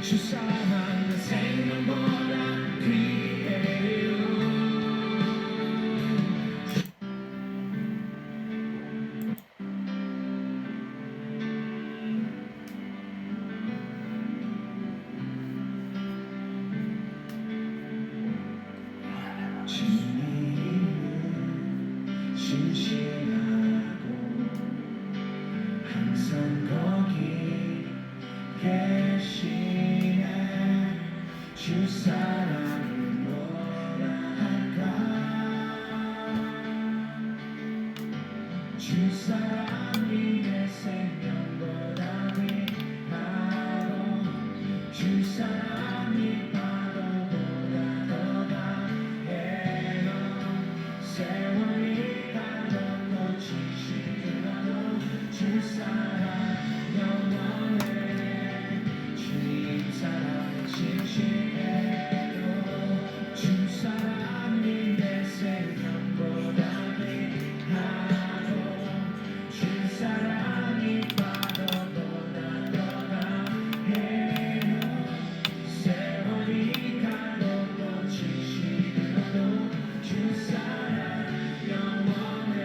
주 사랑 내 생명보다 귀해요. 주님은 신실하고 항상 거기 계시네. 주 사랑은 뭐라 할까. 주 사랑이 내 생명보다 위하고 주 사랑이 파도보다 더 강해요. 세월이 가도 꽃이 시들어도 주 사랑 영원해. 주님 사랑 진실해요. 주 사랑이 내 생명보다 위하고 주 사랑이 파도보다 더 강해요. 세월이 가도 꽃이 시들어도 주 사랑 영원해.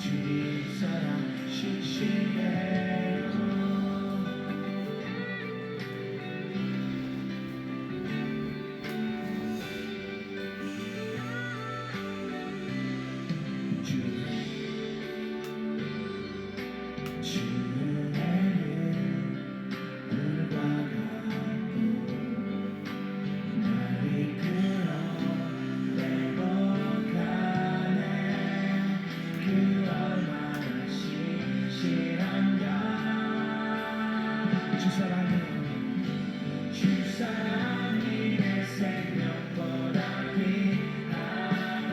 주님 사랑 신실해요. 주 사랑이 내 생명보다 귀하고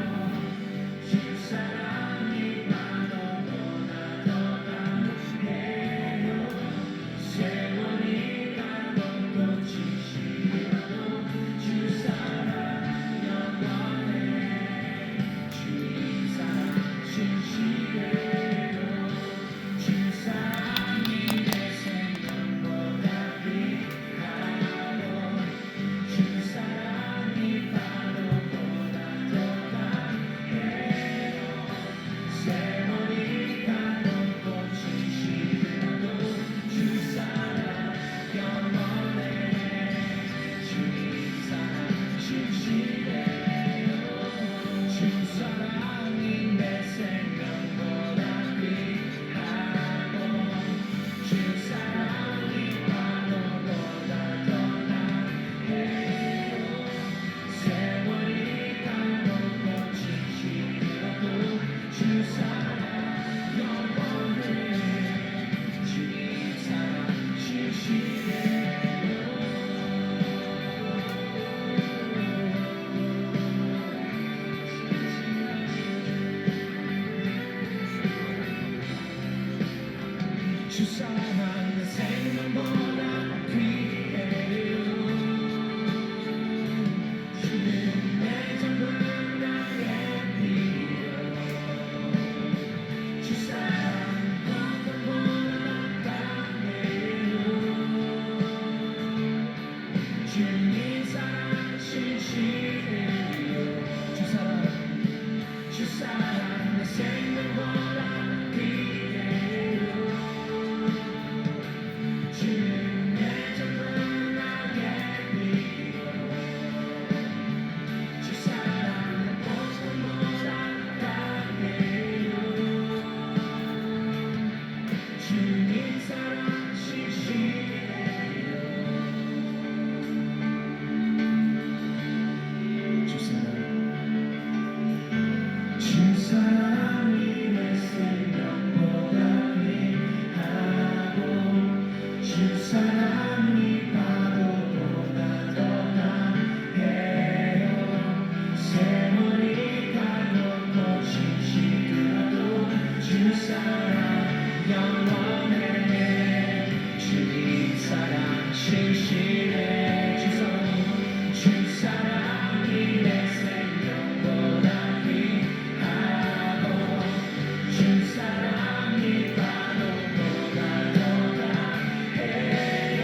주 사랑이 파도보다 더 강해요. 세월이 가도 꽃이 시들어도 주 사랑 영원해. 주님 사랑 진실해요. 주 사랑이 내 생명보다 귀하고 주 사랑이 파도보다 더 강해요. 세월이 가도 꽃이 시들어도 주 사랑 영원해. 주님 사랑 진실해요. 주 사랑이 내 생명보다 귀하고 주 사랑이 파도보다 더 강해요. 세월이 가도 꽃이 시들어도 주 사랑 영원해. 주님 사랑 진실해요. 주 사랑 내 생명보다 귀해요. 주는 내 전부 나의 필요. 주 사랑 어떤 강해요. 주님 사랑 진실해요. 주 사랑 내 생명보다 귀해요. 주는 내 전부 나의 필요. 주 사랑 내 보상보다 강해요. 주님 사랑 진실해요. 주 사랑이 내 생명보다 귀하고 주 사랑이 파도보다 더 강해요. 세월이 가도 꽃이 시들어도 주 사랑 영원해. 주님 사랑 진실해. 주 사랑이 내 생명보다 귀하고 주 사랑이 파도보다 더 강해요.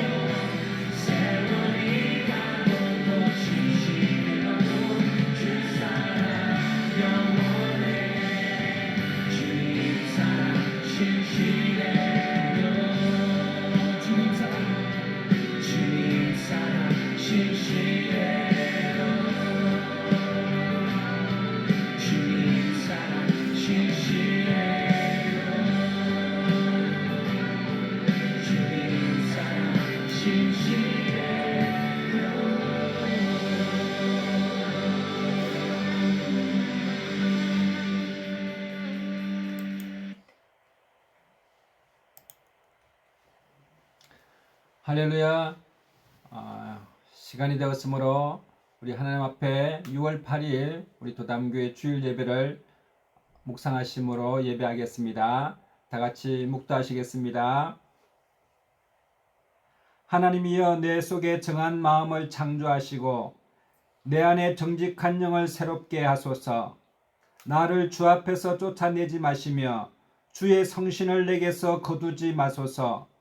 할렐루야. 시간이 되었으므로 우리 하나님 앞에 6월 8일 우리 도담교회 주일 예배를 묵상하심으로 예배하겠습니다. 다 같이 묵도하시겠습니다. 하나님이여, 내 속에 정한 마음을 창조하시고 내 안에 정직한 영을 새롭게 하소서. 나를 주 앞에서 쫓아내지 마시며 주의 성신을 내게서 거두지 마소서.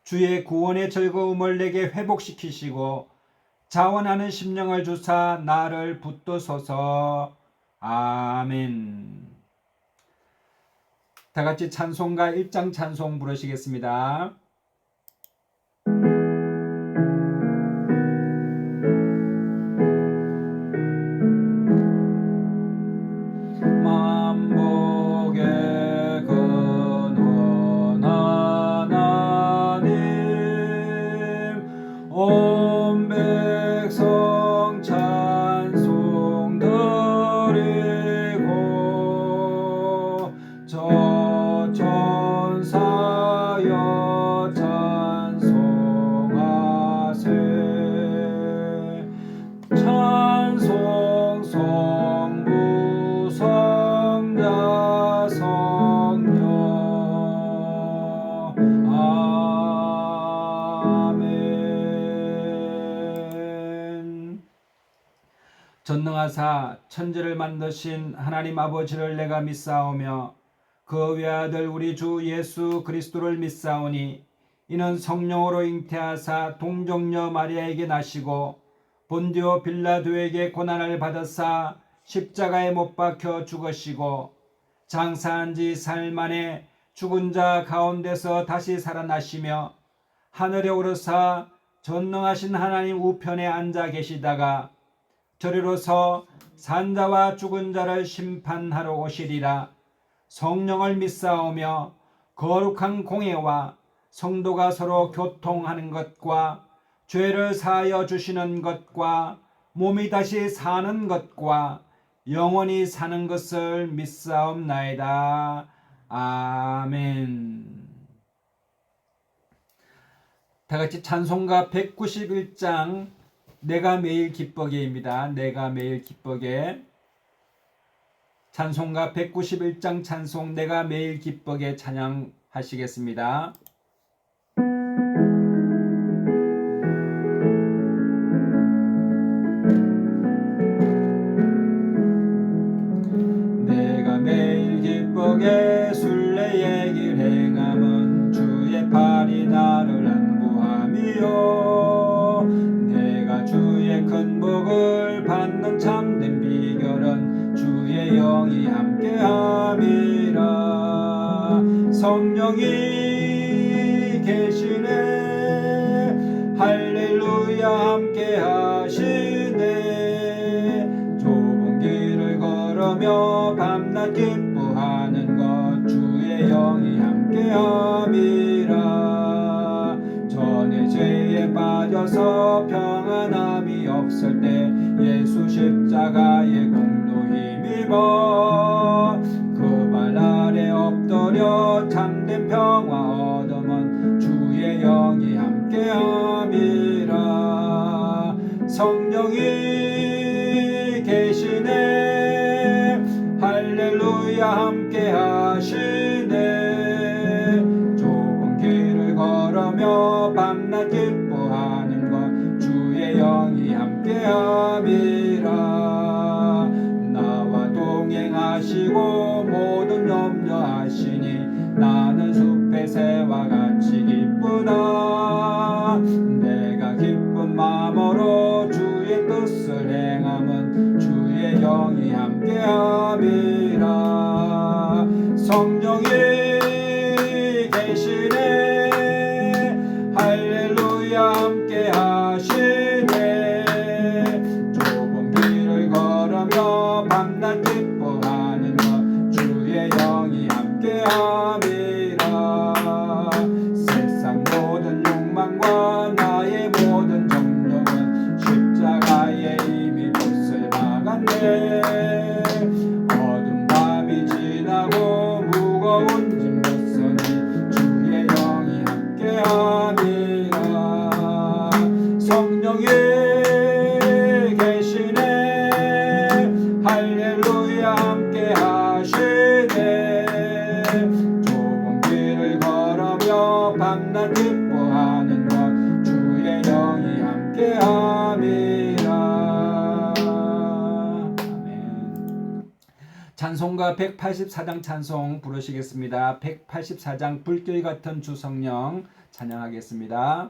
주의 구원의 즐거움을 내게 회복시키시고 자원하는 심령을 주사 나를 붙드소서. 아멘. 다 같이 찬송가 1장 찬송 부르시겠습니다. 만복의 근원 하나님, 온 백성 찬송 드리고 저 천사여 찬송하세. 찬송 성부 성자 성령. 아멘. 전능하사 천지를 만드신 하나님 아버지를 내가 믿사오며 그 외아들 우리 주 예수 그리스도를 믿사오니 이는 성령으로 잉태하사 동정녀 마리아에게 나시고 본디오 빌라도에게 고난을 받으사 십자가에 못 박혀 죽으시고 장사한 지 사흘 만에 죽은 자 가운데서 다시 살아나시며 하늘에 오르사 전능하신 하나님 우편에 앉아 계시다가 저리로서 산자와 죽은 자를 심판하러 오시리라. 성령을 믿사오며 거룩한 공회와 성도가 서로 교통하는 것과 죄를 사하여 주시는 것과 몸이 다시 사는 것과 영원히 사는 것을 믿사옵나이다. 아멘. 다 같이 찬송가 191장 내가 매일 기뻐게입니다. 내가 매일 기뻐게. 찬송가 191장 찬송 내가 매일 기뻐게 찬양하시겠습니다. 내가 매일 기쁘게 순례의 길 행함은 주의 팔이 나를 안보함이요. 내가 주의 큰 복을 받는 참된 비결은 주의 영이 함께함이라. 성령이 계시네. 할렐루야 함께하시네. 좁은 길을 걸으며 밤낮 기뻐하는 것 주의 영이 함께함이라. 전에 죄에 빠져서 평안함이 없을 때 예수 십자가의 공로 힘입어 그 발 아래 엎드려 참된 평화 얻음은 주의 영이 함께함이라. 성령이 계시네. 할렐루야 함께하시네. 좁은 길을 걸으며 밤낮 기뻐하는 것 주의 영이 함께함이라. 나와 동행하시고 모든 염려하시니 나는 숲의 새와 같이 기쁘다. 내가 기쁜 마음으로 주의 뜻을 행함은 주의 영이 함께함이라. 성령이 계시네. 할렐루야 함께하시네. 좁은 길을 걸으며 밤낮 기뻐하는 것 주의 영이 함께함이라. 세상 모든 욕망과 나의 모든 정욕은 십자가에 이미 돛을 박았네. 어두운 밤이 지나고 무거운 짐 벗으니 주의 영이 함께함이라. 성령이 계시네 할렐루야 함께 하시네 좁은 길을 걸으며 밤낮 기뻐하는 것 주의 영이 함께 함이라. 아멘. 찬송가 184장 찬송 부르시겠습니다. 184장 불길 같은 주 성령 찬양하겠습니다.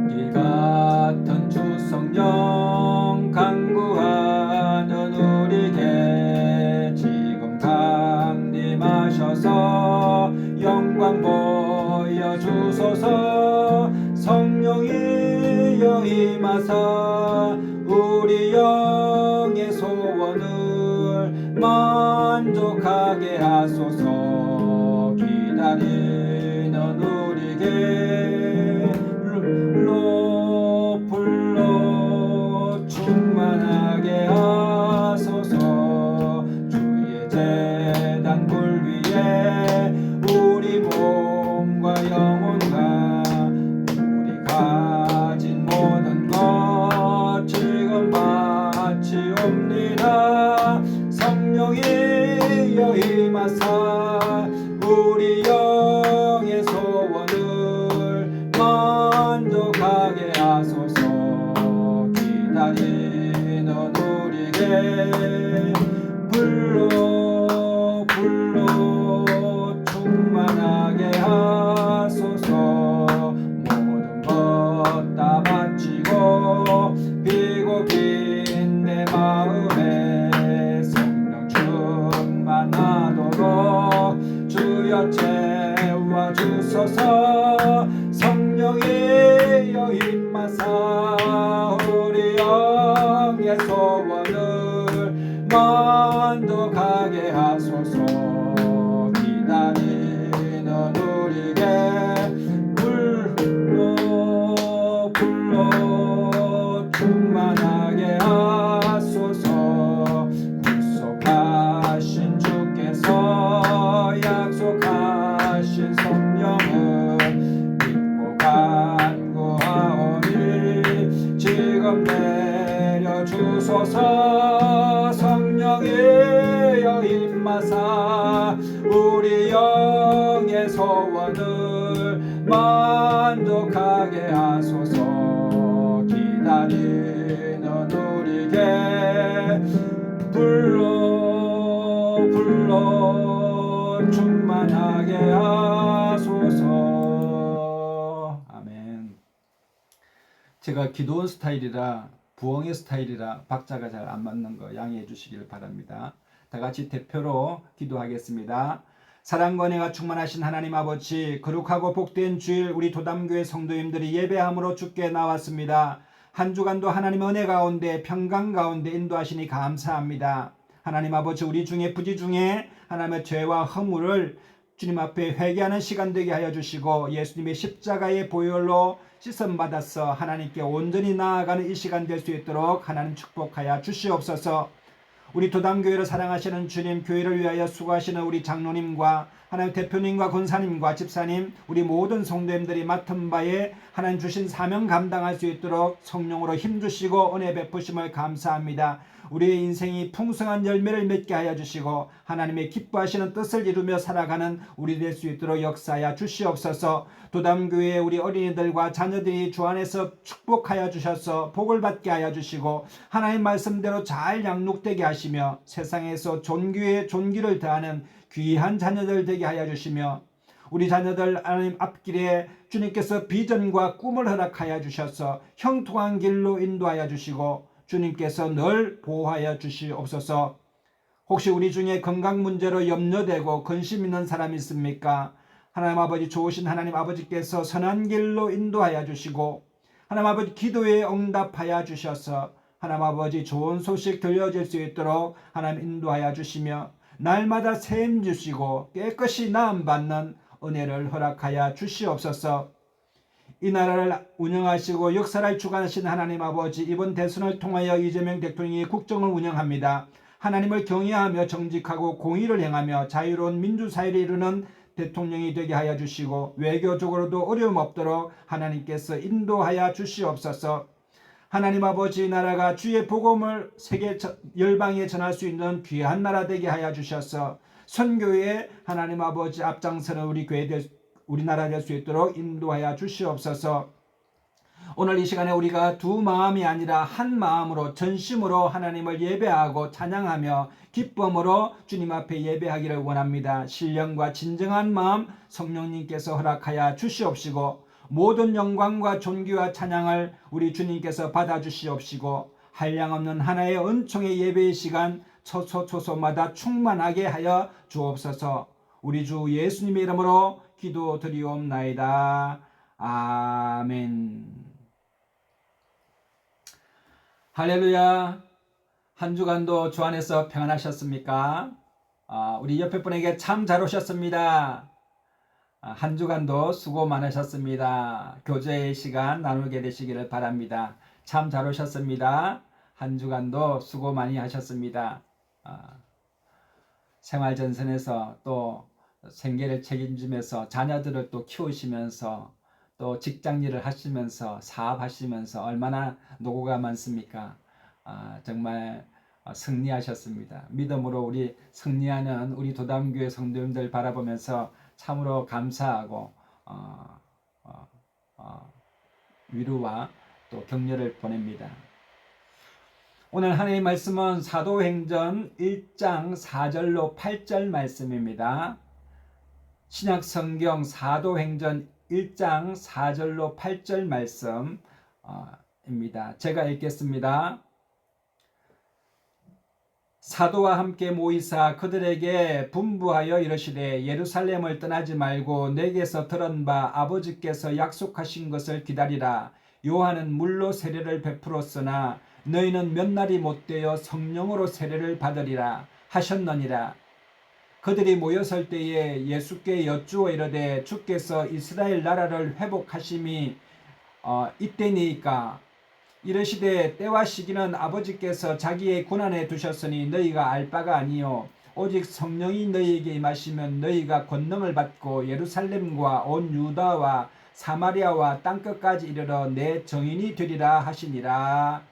길 같은 주 성령 간구하는 우리에게 지금 강림하셔서 영광 보여주소서 성령이여 임하사 우리 영의 소원을 만족하게 하소서 기다리는 우리에게 불러 충만하게 하소서 주의 제단 불 위에 우리 몸과 영혼과 우리 가진 모든 것 지금 바치옵니다 성령이여 임하사 우리 영의 소원을 만족하게 하소서 기다리는 우리에게 불러 충만하게 하소서 모든 것 다 바치고 비고 빈 내 마음에 성령 충만하도록 주여 채워주소서 성령이여 임하사 우리 영의 소원을 만족하게 하소서 기다리는 우리에게 불러 충만하게 하소서 구속하신 주께서 약속하신 성령은 믿고 간구하오니 지금 내려주소서 성령이여 임하사 우리 영의 소원을 만족하게 하소서 기다리는 우리에게 불러 충만하게 하소서. 아멘. 제가 기도원 스타일이라 부엉이 스타일이라 박자가 잘 안 맞는 거 양해해 주시길 바랍니다. 다 같이 대표로 기도하겠습니다. 사랑과 은혜가 충만하신 하나님 아버지, 거룩하고 복된 주일 우리 도담교회 성도님들이 예배함으로 주께 나왔습니다. 한 주간도 하나님의 은혜 가운데 평강 가운데 인도하시니 감사합니다. 하나님 아버지, 우리 중에 부지 중에 하나님의 죄와 허물을 주님 앞에 회개하는 시간 되게 하여 주시고 예수님의 십자가의 보혈로 씻음받아서 하나님께 온전히 나아가는 이 시간 될 수 있도록 하나님 축복하여 주시옵소서. 우리 도담교회를 사랑하시는 주님, 교회를 위하여 수고하시는 우리 장로님과 하나님 대표님과 권사님과 집사님, 우리 모든 성도님들이 맡은 바에 하나님 주신 사명 감당할 수 있도록 성령으로 힘주시고 은혜 베푸심을 감사합니다. 우리의 인생이 풍성한 열매를 맺게 하여 주시고 하나님의 기뻐하시는 뜻을 이루며 살아가는 우리 될 수 있도록 역사하여 주시옵소서. 도담교회의 우리 어린이들과 자녀들이 주 안에서 축복하여 주셔서 복을 받게 하여 주시고 하나님 말씀대로 잘 양육되게 하시며 세상에서 존귀에 존귀를 더하는 귀한 자녀들 되게 하여 주시며 우리 자녀들 하나님 앞길에 주님께서 비전과 꿈을 허락하여 주셔서 형통한 길로 인도하여 주시고 주님께서 늘 보호하여 주시옵소서. 혹시 우리 중에 건강 문제로 염려되고 근심 있는 사람이 있습니까? 하나님 아버지, 좋으신 하나님 아버지께서 선한 길로 인도하여 주시고 하나님 아버지 기도에 응답하여 주셔서 하나님 아버지 좋은 소식 들려질 수 있도록 하나님 인도하여 주시며 날마다 샘 주시고 깨끗이 나음받는 은혜를 허락하여 주시옵소서. 이 나라를 운영하시고 역사를 주관하신 하나님 아버지, 이번 대선을 통하여 이재명 대통령이 국정을 운영합니다. 하나님을 경외하며 정직하고 공의를 행하며 자유로운 민주사회를 이루는 대통령이 되게 하여 주시고 외교적으로도 어려움 없도록 하나님께서 인도하여 주시옵소서. 하나님 아버지 나라가 주의 복음을 세계 열방에 전할 수 있는 귀한 나라 되게 하여 주셔서 선교에 하나님 아버지 앞장서는 우리 나라 될 수 있도록 인도하여 주시옵소서. 오늘 이 시간에 우리가 두 마음이 아니라 한 마음으로 전심으로 하나님을 예배하고 찬양하며 기쁨으로 주님 앞에 예배하기를 원합니다. 신령과 진정한 마음 성령님께서 허락하여 주시옵시고 모든 영광과 존귀와 찬양을 우리 주님께서 받아주시옵시고 한량없는 하나의 은총의 예배의 시간 초소마다 충만하게 하여 주옵소서. 우리 주 예수님의 이름으로 기도드리옵나이다. 아멘. 할렐루야. 한 주간도 주 안에서 평안하셨습니까? 우리 옆에 분에게 참 잘 오셨습니다. 한 주간도 수고 많으셨습니다. 교제의 시간 나누게 되시기를 바랍니다. 참 잘 오셨습니다. 한 주간도 수고 많이 하셨습니다. 생활전선에서 또 생계를 책임지면서 자녀들을 또 키우시면서 또 직장일을 하시면서 사업하시면서 얼마나 노고가 많습니까? 정말 승리하셨습니다. 믿음으로 우리 승리하는 우리 도담교회 성도님들 바라보면서 참으로 감사하고 위로와 또 격려를 보냅니다. 오늘 하나님의 말씀은 사도행전 1장 4절로 8절 말씀입니다. 신약성경 사도행전 1장 4절로 8절 말씀입니다. 제가 읽겠습니다. 사도와 함께 모이사 그들에게 분부하여 이르시되 예루살렘을 떠나지 말고 내게서 들은 바 아버지께서 약속하신 것을 기다리라. 요한은 물로 세례를 베풀었으나 너희는 몇 날이 못되어 성령으로 세례를 받으리라 하셨느니라. 그들이 모여설 때에 예수께 여쭈어 이르되 주께서 이스라엘 나라를 회복하심이 이때니까 이르시되 때와 시기는 아버지께서 자기의 군안에 두셨으니 너희가 알 바가 아니요 오직 성령이 너희에게 임하시면 너희가 권능을 받고 예루살렘과 온 유다와 사마리아와 땅끝까지 이르러 내 증인이 되리라 하시니라.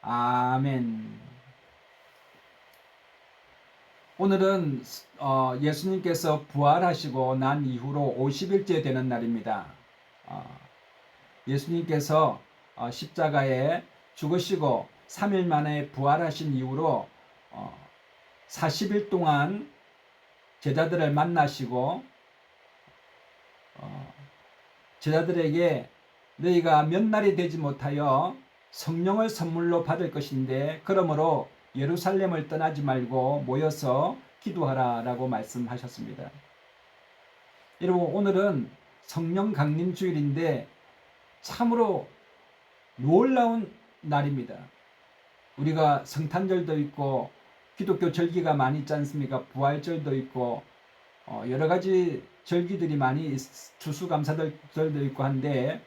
아멘. 오늘은 예수님께서 부활하시고 난 이후로 50일째 되는 날입니다. 예수님께서 십자가에 죽으시고 3일 만에 부활하신 이후로 40일 동안 제자들을 만나시고 제자들에게 너희가 몇 날이 되지 못하여 성령을 선물로 받을 것인데 그러므로 예루살렘을 떠나지 말고 모여서 기도하라 라고 말씀하셨습니다. 여러분 오늘은 성령 강림 주일인데 참으로 놀라운 날입니다. 우리가 성탄절도 있고 기독교 절기가 많이 있지 않습니까? 부활절도 있고 여러 가지 절기들이 많이 추수감사절도 있고 한데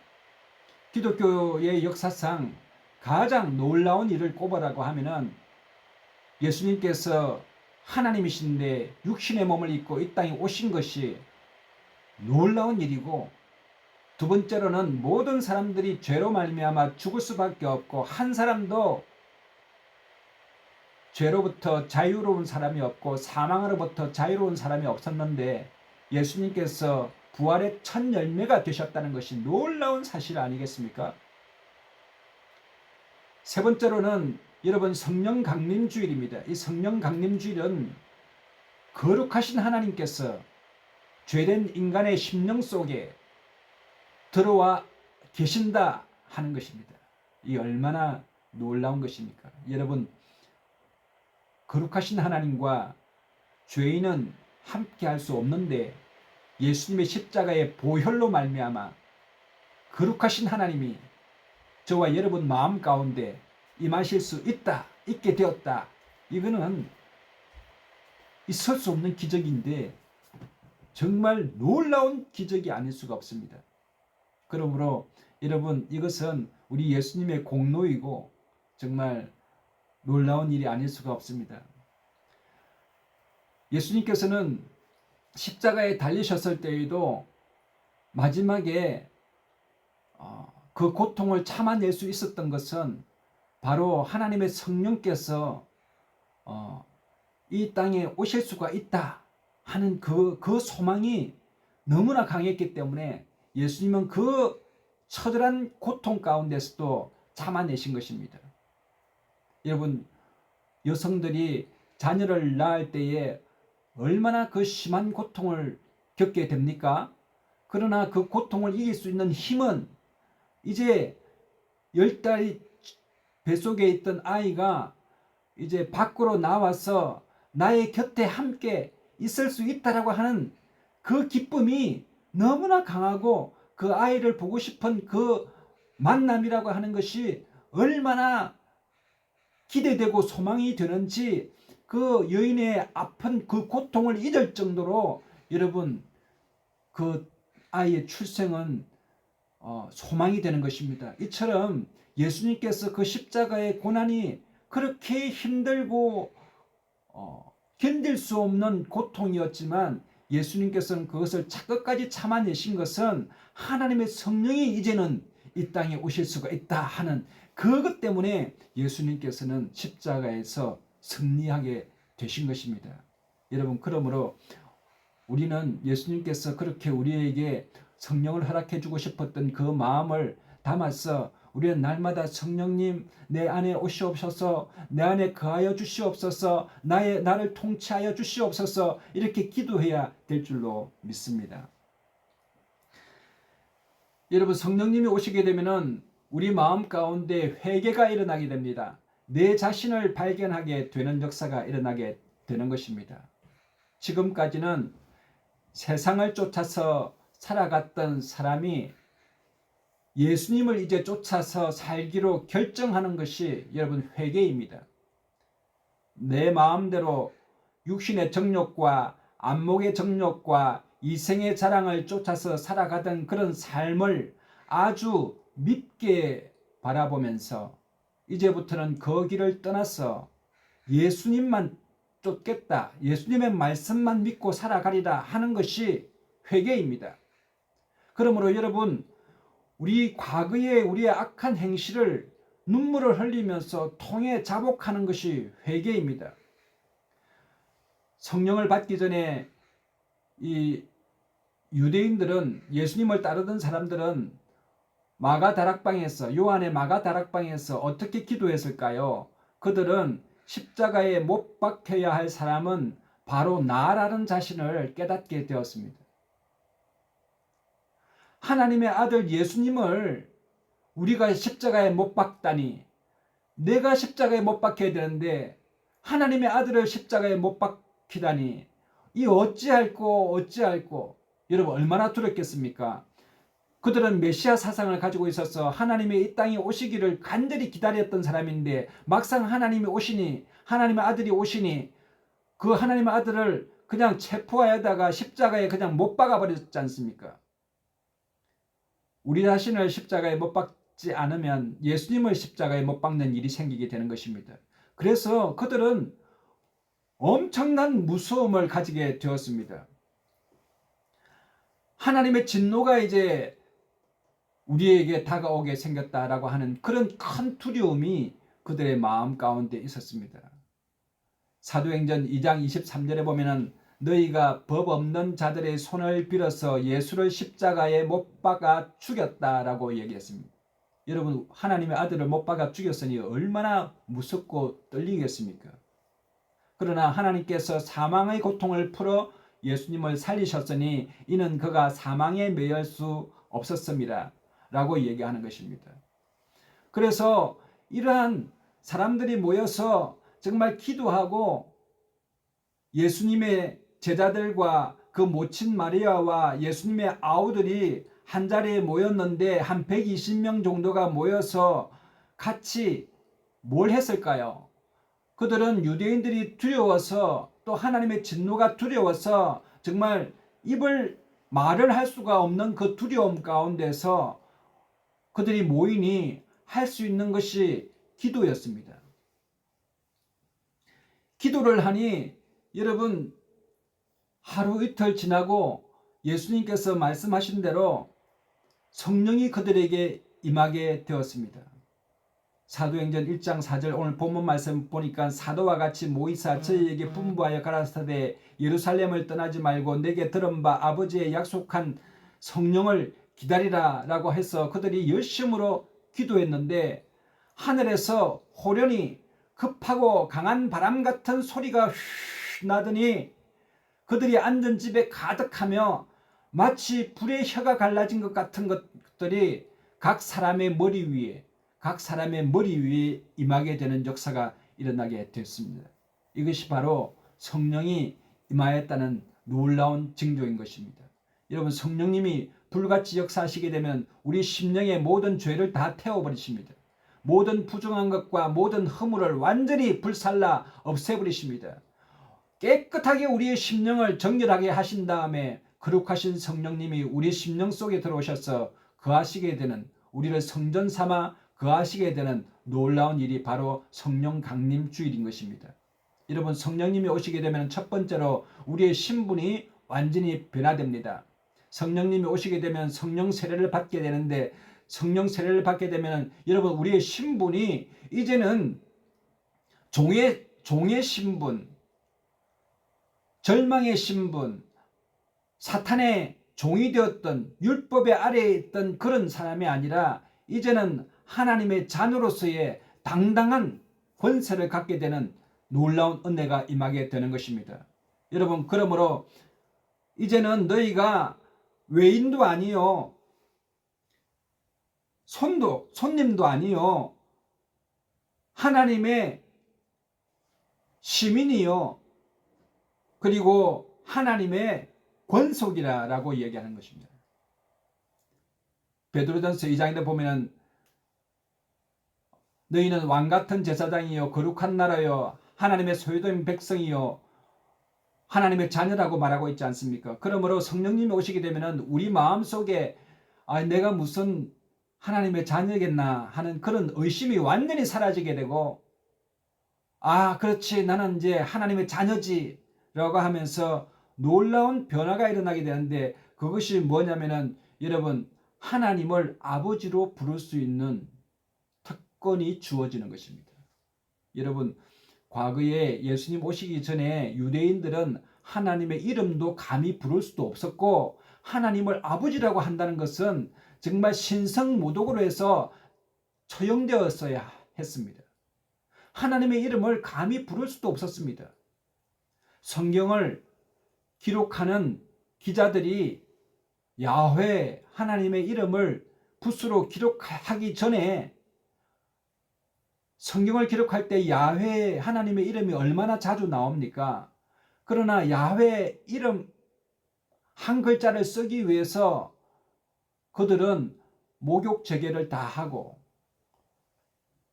기독교의 역사상 가장 놀라운 일을 꼽으라고 하면은 예수님께서 하나님이신데 육신의 몸을 입고 이 땅에 오신 것이 놀라운 일이고 두 번째로는 모든 사람들이 죄로 말미암아 죽을 수밖에 없고 한 사람도 죄로부터 자유로운 사람이 없고 사망으로부터 자유로운 사람이 없었는데 예수님께서 부활의 첫 열매가 되셨다는 것이 놀라운 사실 아니겠습니까? 세 번째로는 여러분 성령 강림 주일입니다. 이 성령 강림 주일은 거룩하신 하나님께서 죄된 인간의 심령 속에 들어와 계신다 하는 것입니다. 이 얼마나 놀라운 것입니까? 여러분 거룩하신 하나님과 죄인은 함께 할 수 없는데 예수님의 십자가의 보혈로 말미암아 거룩하신 하나님이 저와 여러분 마음 가운데 임하실 수 있게 되었다. 이거는 있을 수 없는 기적인데 정말 놀라운 기적이 아닐 수가 없습니다. 그러므로 여러분 이것은 우리 예수님의 공로이고 정말 놀라운 일이 아닐 수가 없습니다. 예수님께서는 십자가에 달리셨을 때에도 마지막에 그 고통을 참아낼 수 있었던 것은 바로 하나님의 성령께서 이 땅에 오실 수가 있다 하는 그 소망이 너무나 강했기 때문에 예수님은 그 처절한 고통 가운데서도 참아내신 것입니다. 여러분, 여성들이 자녀를 낳을 때에 얼마나 그 심한 고통을 겪게 됩니까? 그러나 그 고통을 이길 수 있는 힘은 이제 10달이 뱃속에 있던 아이가 이제 밖으로 나와서 나의 곁에 함께 있을 수 있다라고 하는 그 기쁨이 너무나 강하고 그 아이를 보고 싶은 그 만남이라고 하는 것이 얼마나 기대되고 소망이 되는지 그 여인의 아픈 그 고통을 잊을 정도로 여러분 그 아이의 출생은 소망이 되는 것입니다. 이처럼 예수님께서 그 십자가의 고난이 그렇게 힘들고 견딜 수 없는 고통이었지만 예수님께서는 그것을 끝까지 참아내신 것은 하나님의 성령이 이제는 이 땅에 오실 수가 있다 하는 그것 때문에 예수님께서는 십자가에서 승리하게 되신 것입니다. 여러분, 그러므로 우리는 예수님께서 그렇게 우리에게 성령을 허락해 주고 싶었던 그 마음을 담아서 우리는 날마다 성령님 내 안에 오시옵소서, 내 안에 거하여 주시옵소서, 나를 통치하여 주시옵소서 이렇게 기도해야 될 줄로 믿습니다. 여러분, 성령님이 오시게 되면은 우리 마음 가운데 회개가 일어나게 됩니다. 내 자신을 발견하게 되는 역사가 일어나게 되는 것입니다. 지금까지는 세상을 쫓아서 살아갔던 사람이 예수님을 이제 쫓아서 살기로 결정하는 것이 여러분 회개입니다. 내 마음대로 육신의 정욕과 안목의 정욕과 이생의 자랑을 쫓아서 살아가던 그런 삶을 아주 밉게 바라보면서 이제부터는 그 길을 떠나서 예수님만 쫓겠다, 예수님의 말씀만 믿고 살아가리라 하는 것이 회개입니다. 그러므로 여러분, 우리 과거의 우리의 악한 행실을 눈물을 흘리면서 통해 자복하는 것이 회개입니다. 성령을 받기 전에 이 유대인들은, 예수님을 따르던 사람들은 요한의 마가 다락방에서 어떻게 기도했을까요? 그들은 십자가에 못 박혀야 할 사람은 바로 나라는 자신을 깨닫게 되었습니다. 하나님의 아들 예수님을 우리가 십자가에 못 박다니, 내가 십자가에 못 박혀야 되는데 하나님의 아들을 십자가에 못 박히다니, 이 어찌할꼬. 여러분, 얼마나 두렵겠습니까? 그들은 메시아 사상을 가지고 있어서 하나님의 이 땅에 오시기를 간절히 기다렸던 사람인데 막상 하나님이 오시니, 하나님의 아들이 오시니 그 하나님의 아들을 그냥 체포하여다가 십자가에 그냥 못 박아버렸지 않습니까? 우리 자신을 십자가에 못 박지 않으면 예수님을 십자가에 못 박는 일이 생기게 되는 것입니다. 그래서 그들은 엄청난 무서움을 가지게 되었습니다. 하나님의 진노가 이제 우리에게 다가오게 생겼다라고 하는 그런 큰 두려움이 그들의 마음 가운데 있었습니다. 사도행전 2장 23절에 보면은 너희가 법 없는 자들의 손을 빌어서 예수를 십자가에 못 박아 죽였다라고 얘기했습니다. 여러분, 하나님의 아들을 못 박아 죽였으니 얼마나 무섭고 떨리겠습니까? 그러나 하나님께서 사망의 고통을 풀어 예수님을 살리셨으니 이는 그가 사망에 매일 수 없었습니다 라고 얘기하는 것입니다. 그래서 이러한 사람들이 모여서 정말 기도하고 예수님의 제자들과 그 모친 마리아와 예수님의 아우들이 한 자리에 모였는데 한 120명 정도가 모여서 같이 뭘 했을까요? 그들은 유대인들이 두려워서, 또 하나님의 진노가 두려워서 정말 말을 할 수가 없는 그 두려움 가운데서 그들이 모이니 할 수 있는 것이 기도였습니다. 기도를 하니 여러분, 하루 이틀 지나고 예수님께서 말씀하신 대로 성령이 그들에게 임하게 되었습니다. 사도행전 1장 4절 오늘 본문 말씀 보니까 사도와 같이 모이사 저희에게 분부하여 가라사대 예루살렘을 떠나지 말고 내게 들은 바 아버지의 약속한 성령을 기다리라 라고 해서 그들이 열심으로 기도했는데 하늘에서 호련히 급하고 강한 바람 같은 소리가 휘 나더니 그들이 앉은 집에 가득하며 마치 불의 혀가 갈라진 것 같은 것들이 각 사람의 머리 위에 임하게 되는 역사가 일어나게 됐습니다. 이것이 바로 성령이 임하였다는 놀라운 징조인 것입니다. 여러분, 성령님이 불같이 역사하시게 되면 우리 심령의 모든 죄를 다 태워버리십니다. 모든 부정한 것과 모든 허물을 완전히 불살라 없애버리십니다. 깨끗하게 우리의 심령을 정결하게 하신 다음에 거룩하신 성령님이 우리 심령 속에 들어오셔서 거하시게 되는, 우리를 성전 삼아 거하시게 되는 놀라운 일이 바로 성령 강림 주일인 것입니다. 여러분, 성령님이 오시게 되면 첫 번째로 우리의 신분이 완전히 변화됩니다. 성령님이 오시게 되면 성령 세례를 받게 되는데, 성령 세례를 받게 되면 여러분, 우리의 신분이 이제는 종의 신분, 절망의 신분, 사탄의 종이 되었던 율법의 아래에 있던 그런 사람이 아니라 이제는 하나님의 자녀로서의 당당한 권세를 갖게 되는 놀라운 은혜가 임하게 되는 것입니다. 여러분, 그러므로 이제는 너희가 외인도 아니요, 손님도 아니요, 하나님의 시민이요, 그리고 하나님의 권속이라고 얘기하는 것입니다. 베드로전서 2장에 보면은 너희는 왕같은 제사장이요 거룩한 나라요 하나님의 소유된 백성이요 하나님의 자녀라고 말하고 있지 않습니까? 그러므로 성령님이 오시게 되면은 우리 마음속에 내가 무슨 하나님의 자녀겠나 하는 그런 의심이 완전히 사라지게 되고, 그렇지, 나는 이제 하나님의 자녀지 라고 하면서 놀라운 변화가 일어나게 되는데, 그것이 뭐냐면은 여러분, 하나님을 아버지로 부를 수 있는 특권이 주어지는 것입니다. 여러분, 과거에 예수님 오시기 전에 유대인들은 하나님의 이름도 감히 부를 수도 없었고, 하나님을 아버지라고 한다는 것은 정말 신성모독으로 해서 처형되었어야 했습니다. 하나님의 이름을 감히 부를 수도 없었습니다. 성경을 기록하는 기자들이 야훼 하나님의 이름을 붓으로 기록하기 전에 성경을 기록할 때 야훼 하나님의 이름이 얼마나 자주 나옵니까? 그러나 야훼 이름 한 글자를 쓰기 위해서 그들은 목욕 재개를 다 하고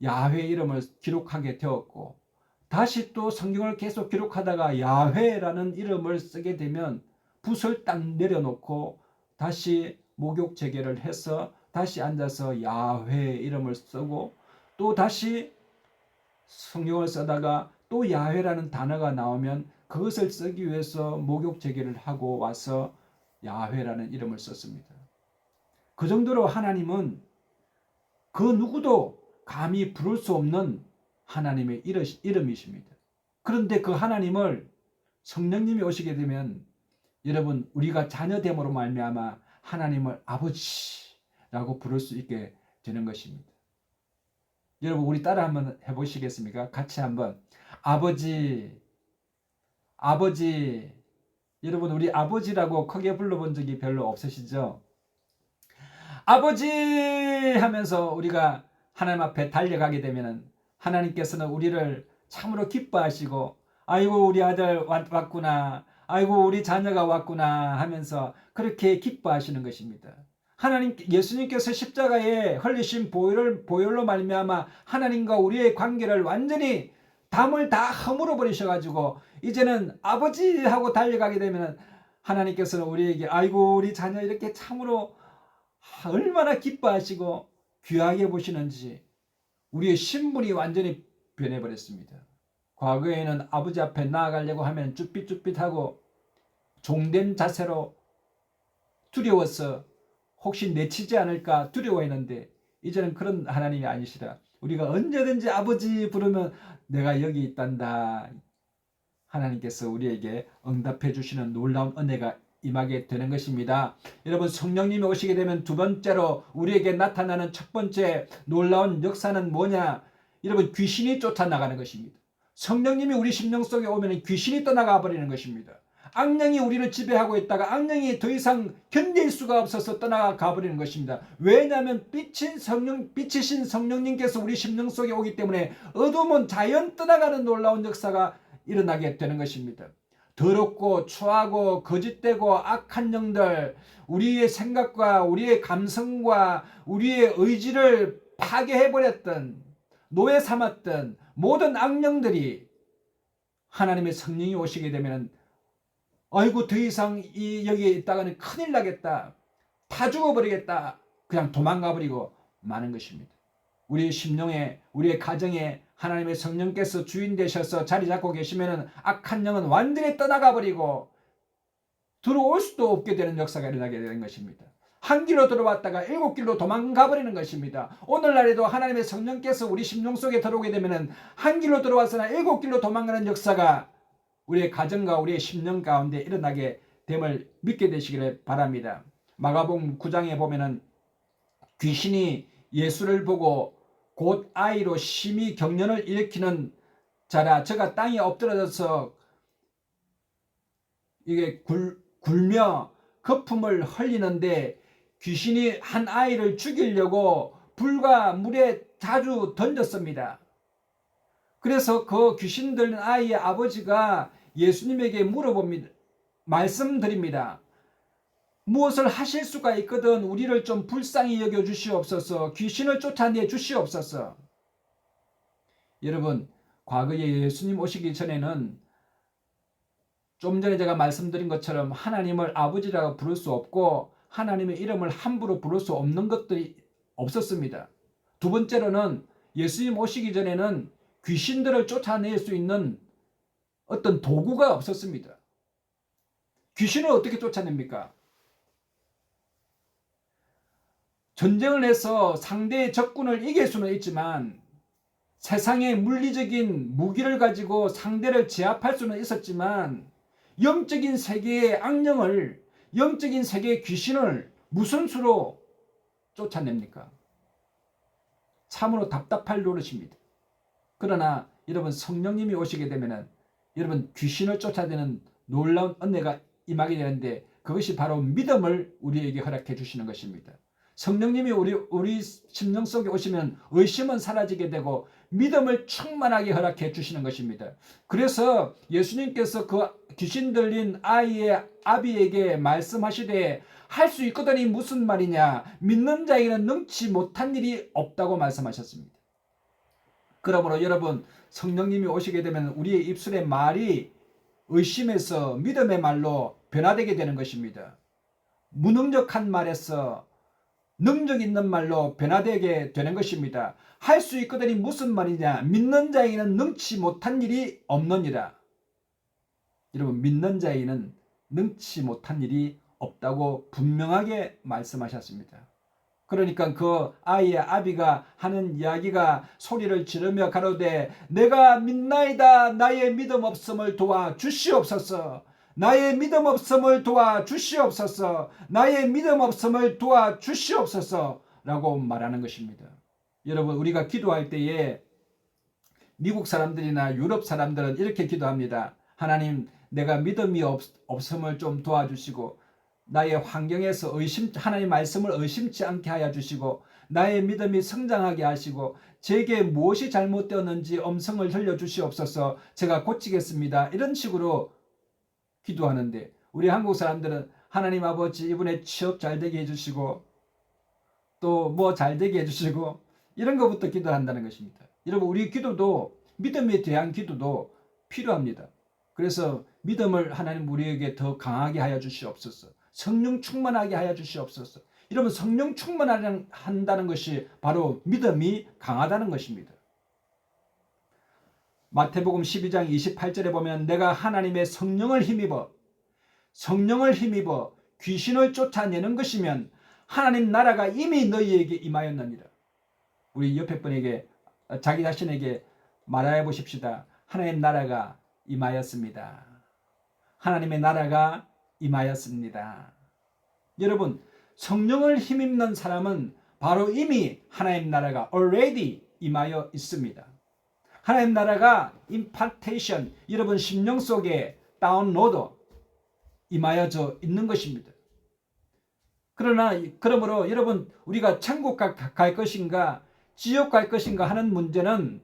야훼 이름을 기록하게 되었고, 다시 또 성경을 계속 기록하다가 야훼라는 이름을 쓰게 되면 붓을 딱 내려놓고 다시 목욕 재개를 해서 다시 앉아서 야훼 이름을 쓰고, 또 다시 성경을 쓰다가 또 야훼라는 단어가 나오면 그것을 쓰기 위해서 목욕 재개를 하고 와서 야훼라는 이름을 썼습니다. 그 정도로 하나님은 그 누구도 감히 부를 수 없는 하나님의 이름이십니다. 그런데 그 하나님을 성령님이 오시게 되면 여러분, 우리가 자녀됨으로 말미암아 하나님을 아버지라고 부를 수 있게 되는 것입니다. 여러분, 우리 따라 한번 해보시겠습니까? 같이 한번. 아버지, 아버지. 여러분, 우리 아버지라고 크게 불러본 적이 별로 없으시죠? 아버지 하면서 우리가 하나님 앞에 달려가게 되면 하나님께서는 우리를 참으로 기뻐하시고, 아이고 우리 아들 왔구나, 아이고 우리 자녀가 왔구나 하면서 그렇게 기뻐하시는 것입니다. 예수님께서 십자가에 흘리신 보혈로 말미암아 하나님과 우리의 관계를 완전히 담을 다 허물어 버리셔가지고 이제는 아버지 하고 달려가게 되면 하나님께서는 우리에게 아이고 우리 자녀 이렇게 참으로 얼마나 기뻐하시고 귀하게 보시는지 우리의 신분이 완전히 변해버렸습니다. 과거에는 아버지 앞에 나아가려고 하면 쭈삣쭈삣하고 종된 자세로 두려워서 혹시 내치지 않을까 두려워했는데 이제는 그런 하나님이 아니시라. 우리가 언제든지 아버지 부르면 내가 여기 있단다. 하나님께서 우리에게 응답해 주시는 놀라운 은혜가 임하게 되는 것입니다. 여러분, 성령님이 오시게 되면 두 번째로 우리에게 나타나는 첫 번째 놀라운 역사는 뭐냐? 여러분, 귀신이 쫓아나가는 것입니다. 성령님이 우리 심령 속에 오면 귀신이 떠나가 버리는 것입니다. 악령이 우리를 지배하고 있다가 악령이 더 이상 견딜 수가 없어서 떠나가 버리는 것입니다. 왜냐하면 빛이신 성령님께서 우리 심령 속에 오기 때문에 어둠은 자연 떠나가는 놀라운 역사가 일어나게 되는 것입니다. 더럽고 추하고 거짓되고 악한 영들, 우리의 생각과 우리의 감성과 우리의 의지를 파괴해버렸던, 노예 삼았던 모든 악령들이 하나님의 성령이 오시게 되면 아이고 더 이상 여기에 있다가는 큰일 나겠다, 다 죽어버리겠다, 그냥 도망가버리고 마는 것입니다. 우리의 심령에, 우리의 가정에 하나님의 성령께서 주인 되셔서 자리 잡고 계시면 악한 영은 완전히 떠나가 버리고 들어올 수도 없게 되는 역사가 일어나게 되는 것입니다. 한 길로 들어왔다가 7길로 도망가 버리는 것입니다. 오늘날에도 하나님의 성령께서 우리 심령 속에 들어오게 되면 한 길로 들어와서나 7길로 도망가는 역사가 우리의 가정과 우리의 심령 가운데 일어나게 됨을 믿게 되시기를 바랍니다. 마가복음 9장에 보면은 귀신이 예수를 보고 곧 아이로 심히 경련을 일으키는 자라 저가 땅에 엎드러져서 이게 굴며 거품을 흘리는데 귀신이 한 아이를 죽이려고 불과 물에 자주 던졌습니다. 그래서 그 귀신 들린 아이의 아버지가 예수님에게 물어봅니다. 말씀드립니다. 무엇을 하실 수가 있거든 우리를 좀 불쌍히 여겨 주시옵소서. 귀신을 쫓아내 주시옵소서. 여러분, 과거에 예수님 오시기 전에는 좀 전에 제가 말씀드린 것처럼 하나님을 아버지라고 부를 수 없고 하나님의 이름을 함부로 부를 수 없는 것들이 없었습니다. 두 번째로는 예수님 오시기 전에는 귀신들을 쫓아낼 수 있는 어떤 도구가 없었습니다. 귀신을 어떻게 쫓아냅니까? 전쟁을 해서 상대의 적군을 이길 수는 있지만 세상의 물리적인 무기를 가지고 상대를 제압할 수는 있었지만 영적인 세계의 악령을, 영적인 세계의 귀신을 무슨 수로 쫓아냅니까? 참으로 답답할 노릇입니다. 그러나 여러분, 성령님이 오시게 되면 여러분 귀신을 쫓아내는 놀라운 은혜가 임하게 되는데 그것이 바로 믿음을 우리에게 허락해 주시는 것입니다. 성령님이 우리 심령 속에 오시면 의심은 사라지게 되고 믿음을 충만하게 허락해 주시는 것입니다. 그래서 예수님께서 그 귀신 들린 아이의 아비에게 말씀하시되 할 수 있거든이 무슨 말이냐, 믿는 자에게는 능치 못한 일이 없다고 말씀하셨습니다. 그러므로 여러분, 성령님이 오시게 되면 우리의 입술의 말이 의심에서 믿음의 말로 변화되게 되는 것입니다. 무능력한 말에서 능력 있는 말로 변화되게 되는 것입니다. 할 수 있거든이 무슨 말이냐, 믿는 자에게는 능치 못한 일이 없느니라. 여러분, 믿는 자에게는 능치 못한 일이 없다고 분명하게 말씀하셨습니다. 그러니까 그 아이의 아비가 하는 이야기가 소리를 지르며 가로되 내가 믿나이다, 나의 믿음 없음을 도와 주시옵소서. 나의 믿음 없음을 도와 주시옵소서. 나의 믿음 없음을 도와 주시옵소서 라고 말하는 것입니다. 여러분, 우리가 기도할 때에 미국 사람들이나 유럽 사람들은 이렇게 기도합니다. 하나님, 내가 믿음이 없음을 좀 도와주시고 나의 환경에서 하나님 말씀을 의심치 않게 하여 주시고 나의 믿음이 성장하게 하시고 제게 무엇이 잘못되었는지 음성을 들려주시옵소서. 제가 고치겠습니다. 이런 식으로 기도하는데 우리 한국 사람들은 하나님 아버지 이분의 취업 잘되게 해주시고 또 뭐 잘되게 해주시고 이런 것부터 기도한다는 것입니다. 여러분, 우리 기도도 믿음에 대한 기도도 필요합니다. 그래서 믿음을 하나님 우리에게 더 강하게 하여 주시옵소서. 성령 충만하게 하여 주시옵소서. 여러분, 성령 충만한다는 것이 바로 믿음이 강하다는 것입니다. 마태복음 12장 28절에 보면 내가 하나님의 성령을 힘입어 성령을 힘입어 귀신을 쫓아내는 것이면 하나님 나라가 이미 너희에게 임하였느니라. 우리 옆에 분에게 자기 자신에게 말해 보십시다. 하나님 나라가 임하였습니다. 하나님의 나라가 임하였습니다. 여러분, 성령을 힘입는 사람은 바로 이미 하나님 나라가 already 임하여 있습니다. 하나님 나라가 impartation, 여러분 심령 속에 다운로드 임하여져 있는 것입니다. 그러므로 여러분, 우리가 천국 갈 것인가 지옥 갈 것인가 하는 문제는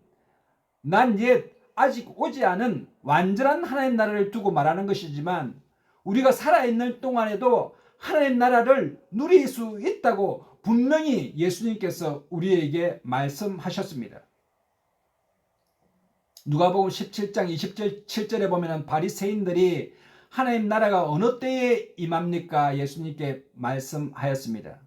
난 옛 아직 오지 않은 완전한 하나님 나라를 두고 말하는 것이지만, 우리가 살아있는 동안에도 하나님 나라를 누릴 수 있다고 분명히 예수님께서 우리에게 말씀하셨습니다. 누가복음 17장 27절에 보면 바리새인들이 하나님 나라가 어느 때에 임합니까? 예수님께 말씀하였습니다.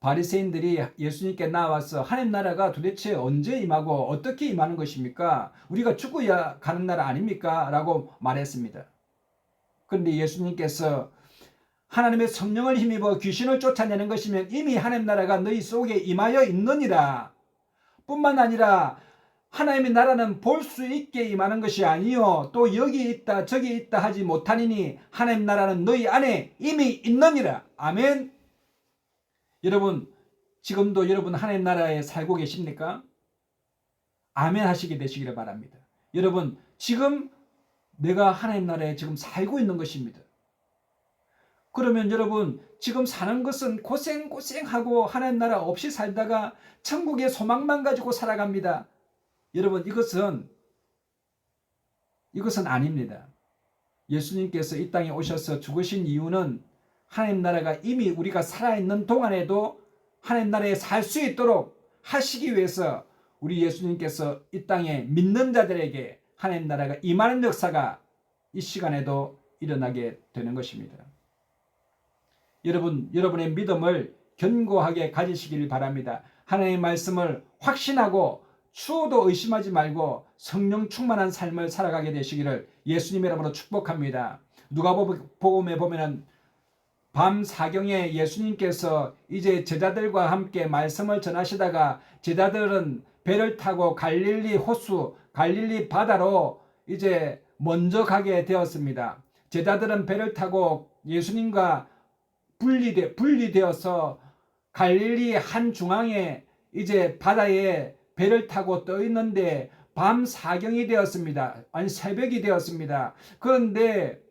바리새인들이 예수님께 나와서 하나님 나라가 도대체 언제 임하고 어떻게 임하는 것입니까? 우리가 죽어야 가는 나라 아닙니까? 라고 말했습니다. 그런데 예수님께서 하나님의 성령을 힘입어 귀신을 쫓아내는 것이면 이미 하나님 나라가 너희 속에 임하여 있느니라. 뿐만 아니라 하나님의 나라는 볼 수 있게 임하는 것이 아니요 또 여기 있다 저기 있다 하지 못하니니 하나님 나라는 너희 안에 이미 있느니라. 아멘. 여러분, 지금도 여러분 하나님 나라에 살고 계십니까? 아멘 하시게 되시기를 바랍니다. 여러분, 지금 내가 하나님 나라에 지금 살고 있는 것입니다. 그러면 여러분, 지금 사는 것은 고생하고 하나님 나라 없이 살다가 천국의 소망만 가지고 살아갑니다. 여러분, 이것은 아닙니다. 예수님께서 이 땅에 오셔서 죽으신 이유는 하나님 나라가 이미 우리가 살아있는 동안에도 하나님 나라에 살 수 있도록 하시기 위해서 우리 예수님께서 이 땅에 믿는 자들에게 하나님 나라가 임하는 역사가 이 시간에도 일어나게 되는 것입니다. 여러분의 믿음을 견고하게 가지시길 바랍니다. 하나님의 말씀을 확신하고 추호도 의심하지 말고 성령 충만한 삶을 살아가게 되시기를 예수님의 이름으로 축복합니다. 누가복음에 보면은 밤 사경에 예수님께서 이제 제자들과 함께 말씀을 전하시다가 제자들은 배를 타고 갈릴리 호수, 갈릴리 바다로 이제 먼저 가게 되었습니다. 제자들은 배를 타고 예수님과 분리되어서 갈릴리 한 중앙에 이제 바다에 배를 타고 떠 있는데 밤 사경이 되었습니다. 아니 새벽이 되었습니다. 그런데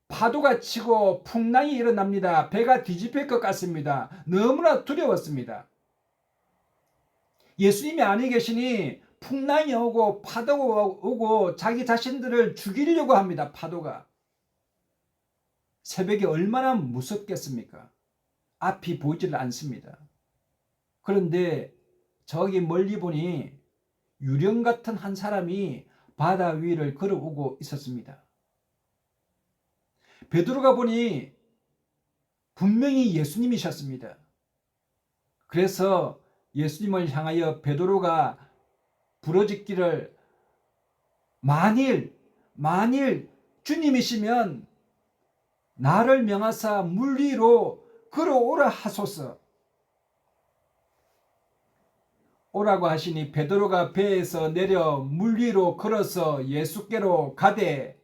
파도가 치고 풍랑이 일어납니다. 배가 뒤집힐 것 같습니다. 너무나 두려웠습니다. 예수님이 안에 계시니 풍랑이 오고 파도가 오고 자기 자신들을 죽이려고 합니다. 파도가. 새벽이 얼마나 무섭겠습니까? 앞이 보이지를 않습니다. 그런데 저기 멀리 보니 유령 같은 한 사람이 바다 위를 걸어오고 있었습니다. 베드로가 보니 분명히 예수님이셨습니다. 그래서 예수님을 향하여 베드로가 부르짖기를 만일 주님이시면 나를 명하사 물 위로 걸어오라 하소서. 오라고 하시니 베드로가 배에서 내려 물 위로 걸어서 예수께로 가되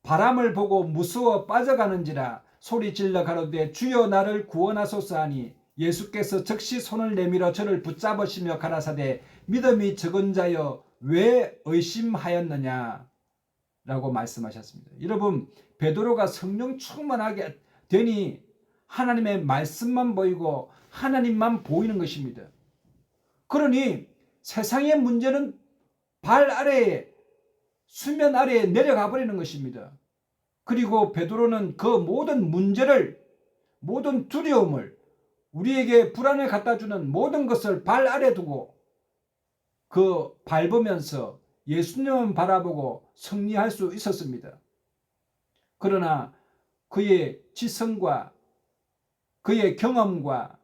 바람을 보고 무서워 빠져가는지라 소리질러 가로되 주여 나를 구원하소서 하니 예수께서 즉시 손을 내밀어 저를 붙잡으시며 가라사대 믿음이 적은 자여 왜 의심하였느냐 라고 말씀하셨습니다. 여러분, 베드로가 성령 충만하게 되니 하나님의 말씀만 보이고 하나님만 보이는 것입니다. 그러니 세상의 문제는 발 아래에 수면 아래에 내려가 버리는 것입니다. 그리고 베드로는 그 모든 문제를, 모든 두려움을, 우리에게 불안을 갖다 주는 모든 것을 발 아래 두고 그 밟으면서 예수님을 바라보고 승리할 수 있었습니다. 그러나 그의 지성과 그의 경험과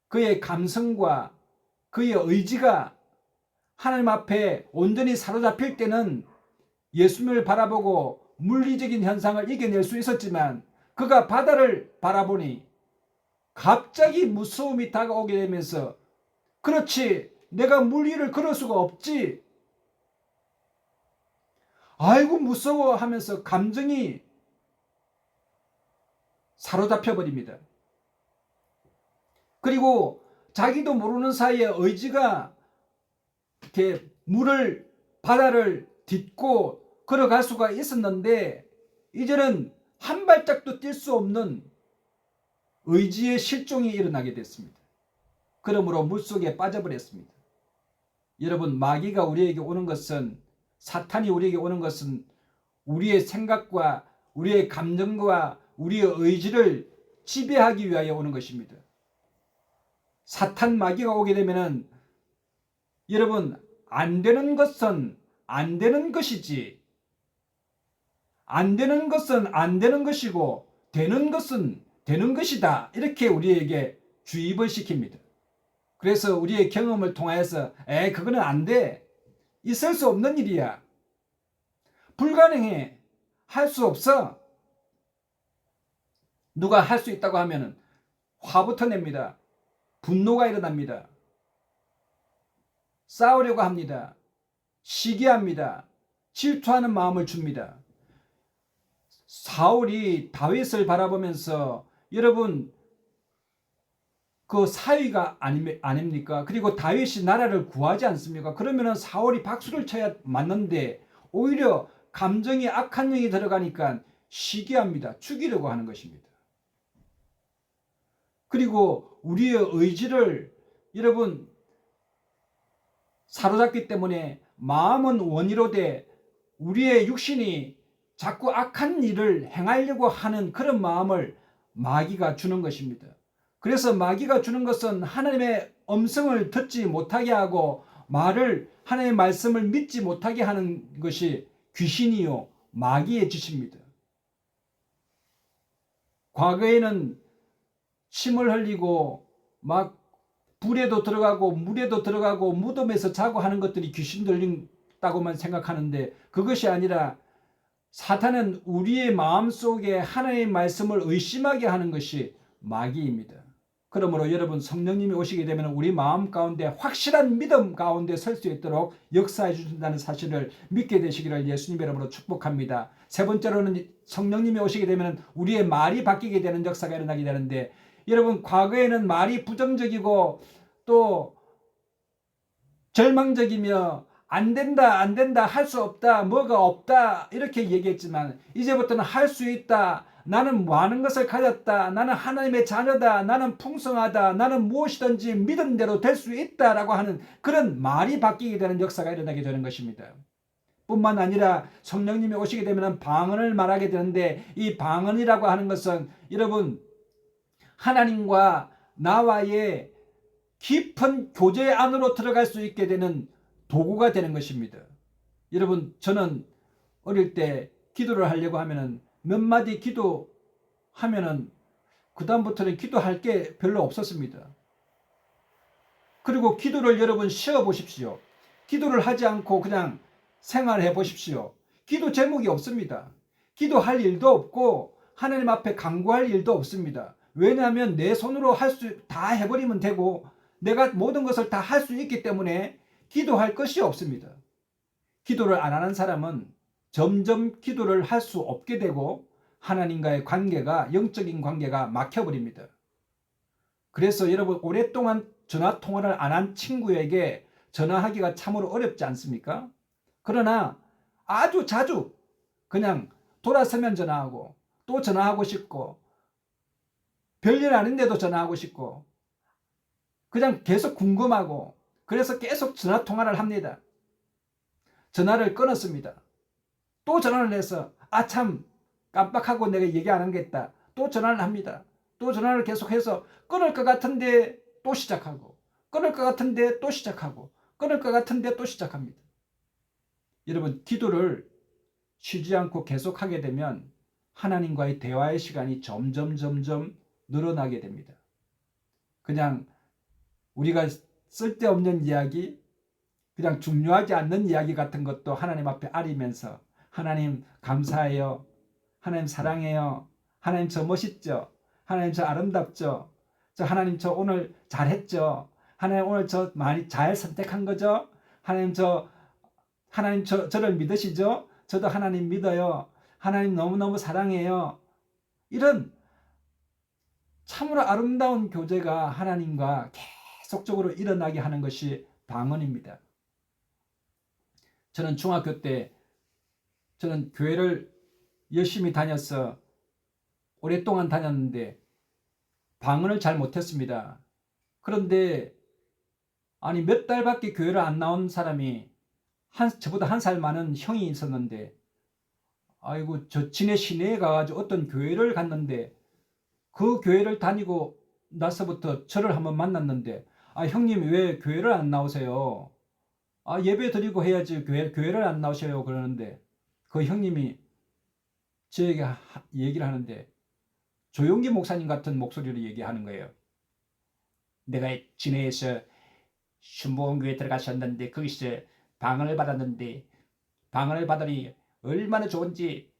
그의 감성과 그의 의지가 하나님 앞에 온전히 사로잡힐 때는 예수님을 바라보고 물리적인 현상을 이겨낼 수 있었지만 그가 바다를 바라보니 갑자기 무서움이 다가오게 되면서 그렇지, 내가 물 위를 걸을 수가 없지. 아이고 무서워 하면서 감정이 사로잡혀 버립니다. 그리고 자기도 모르는 사이에 의지가 이렇게 바다를 딛고 걸어갈 수가 있었는데 이제는 한 발짝도 뛸 수 없는 의지의 실종이 일어나게 됐습니다. 그러므로 물속에 빠져버렸습니다. 여러분, 마귀가 우리에게 오는 것은, 사탄이 우리에게 오는 것은 우리의 생각과 우리의 감정과 우리의 의지를 지배하기 위하여 오는 것입니다. 사탄 마귀가 오게 되면은 여러분, 안 되는 것은 안 되는 것이지, 안 되는 것은 안 되는 것이고 되는 것은 되는 것이다, 이렇게 우리에게 주입을 시킵니다. 그래서 우리의 경험을 통하여서 그거는 안 돼, 있을 수 없는 일이야, 불가능해, 할 수 없어. 누가 할 수 있다고 하면은 화부터 냅니다. 분노가 일어납니다. 싸우려고 합니다. 시기합니다. 질투하는 마음을 줍니다. 사울이 다윗을 바라보면서, 여러분, 그 사위가 아닙니까? 그리고 다윗이 나라를 구하지 않습니까? 그러면은 사울이 박수를 쳐야 맞는데 오히려 감정이 악한 영이 들어가니까 시기합니다. 죽이려고 하는 것입니다. 그리고 우리의 의지를 여러분 사로잡기 때문에 마음은 원이로 돼 우리의 육신이 자꾸 악한 일을 행하려고 하는 그런 마음을 마귀가 주는 것입니다. 그래서 마귀가 주는 것은 하나님의 음성을 듣지 못하게 하고 하나님의 말씀을 믿지 못하게 하는 것이 귀신이요 마귀의 짓입니다. 과거에는 침을 흘리고 막 불에도 들어가고 물에도 들어가고 무덤에서 자고 하는 것들이 귀신 들린다고만 생각하는데 그것이 아니라 사탄은 우리의 마음속에 하나님의 말씀을 의심하게 하는 것이 마귀입니다. 그러므로 여러분, 성령님이 오시게 되면 우리 마음 가운데 확실한 믿음 가운데 설 수 있도록 역사해 주신다는 사실을 믿게 되시기를 예수님 이름으로 축복합니다. 세 번째로는 성령님이 오시게 되면 우리의 말이 바뀌게 되는 역사가 일어나게 되는데, 여러분, 과거에는 말이 부정적이고 또 절망적이며 안 된다, 안 된다, 할 수 없다, 뭐가 없다 이렇게 얘기했지만 이제부터는 할 수 있다, 나는 많은 것을 가졌다, 나는 하나님의 자녀다, 나는 풍성하다, 나는 무엇이든지 믿은 대로 될 수 있다라고 하는 그런 말이 바뀌게 되는 역사가 일어나게 되는 것입니다. 뿐만 아니라 성령님이 오시게 되면 방언을 말하게 되는데, 이 방언이라고 하는 것은 여러분 하나님과 나와의 깊은 교제 안으로 들어갈 수 있게 되는 도구가 되는 것입니다. 여러분, 저는 어릴 때 기도를 하려고 하면은 몇 마디 기도하면은 그 다음부터는 기도할 게 별로 없었습니다. 그리고 기도를 여러분 쉬어 보십시오. 기도를 하지 않고 그냥 생활해 보십시오. 기도 제목이 없습니다. 기도할 일도 없고 하나님 앞에 간구할 일도 없습니다. 왜냐하면 내 손으로 다 해버리면 되고 내가 모든 것을 다 할 수 있기 때문에 기도할 것이 없습니다. 기도를 안 하는 사람은 점점 기도를 할 수 없게 되고 하나님과의 관계가, 영적인 관계가 막혀버립니다. 그래서 여러분, 오랫동안 전화 통화를 안 한 친구에게 전화하기가 참으로 어렵지 않습니까? 그러나 아주 자주 그냥 돌아서면 전화하고 또 전화하고 싶고 별일 아닌데도 전화하고 싶고 그냥 계속 궁금하고, 그래서 계속 전화 통화를 합니다. 전화를 끊었습니다. 또 전화를 해서 참 깜빡하고 내가 얘기 안 하겠다, 또 전화를 합니다. 또 전화를 계속해서 끊을 것 같은데 또 시작하고, 끊을 것 같은데 또 시작하고, 끊을 것 같은데 또 시작합니다. 여러분, 기도를 쉬지 않고 계속하게 되면 하나님과의 대화의 시간이 점점 늘어나게 됩니다. 그냥 우리가 쓸데없는 이야기, 그냥 중요하지 않는 이야기 같은 것도 하나님 앞에 아리면서 하나님 감사해요. 하나님 사랑해요. 하나님 저 멋있죠. 하나님 저 아름답죠. 하나님 저 오늘 잘했죠. 하나님 오늘 저 많이 잘 선택한 거죠. 하나님 저를 믿으시죠? 저도 하나님 믿어요. 하나님 너무너무 사랑해요. 이런 참으로 아름다운 교제가 하나님과 계속적으로 일어나게 하는 것이 방언입니다. 저는 중학교 때 저는 교회를 열심히 다녀서 오랫동안 다녔는데 방언을 잘 못했습니다. 그런데 아니 몇 달밖에 교회를 안 나온 사람이 저보다 한 살 많은 형이 있었는데 아이고 저 진해 시내에 가가지고 어떤 교회를 갔는데 그 교회를 다니고 나서부터 저를 한번 만났는데 형님 왜 교회를 안 나오세요? 예배 드리고 해야지 교회를 안 나오셔요. 그러는데 그 형님이 저에게 얘기를 하는데 조용기 목사님 같은 목소리로 얘기하는 거예요. 내가 진해에서 순복음교회 들어가셨는데 거기서 방언을 받았는데 방언을 받으니 얼마나 좋은지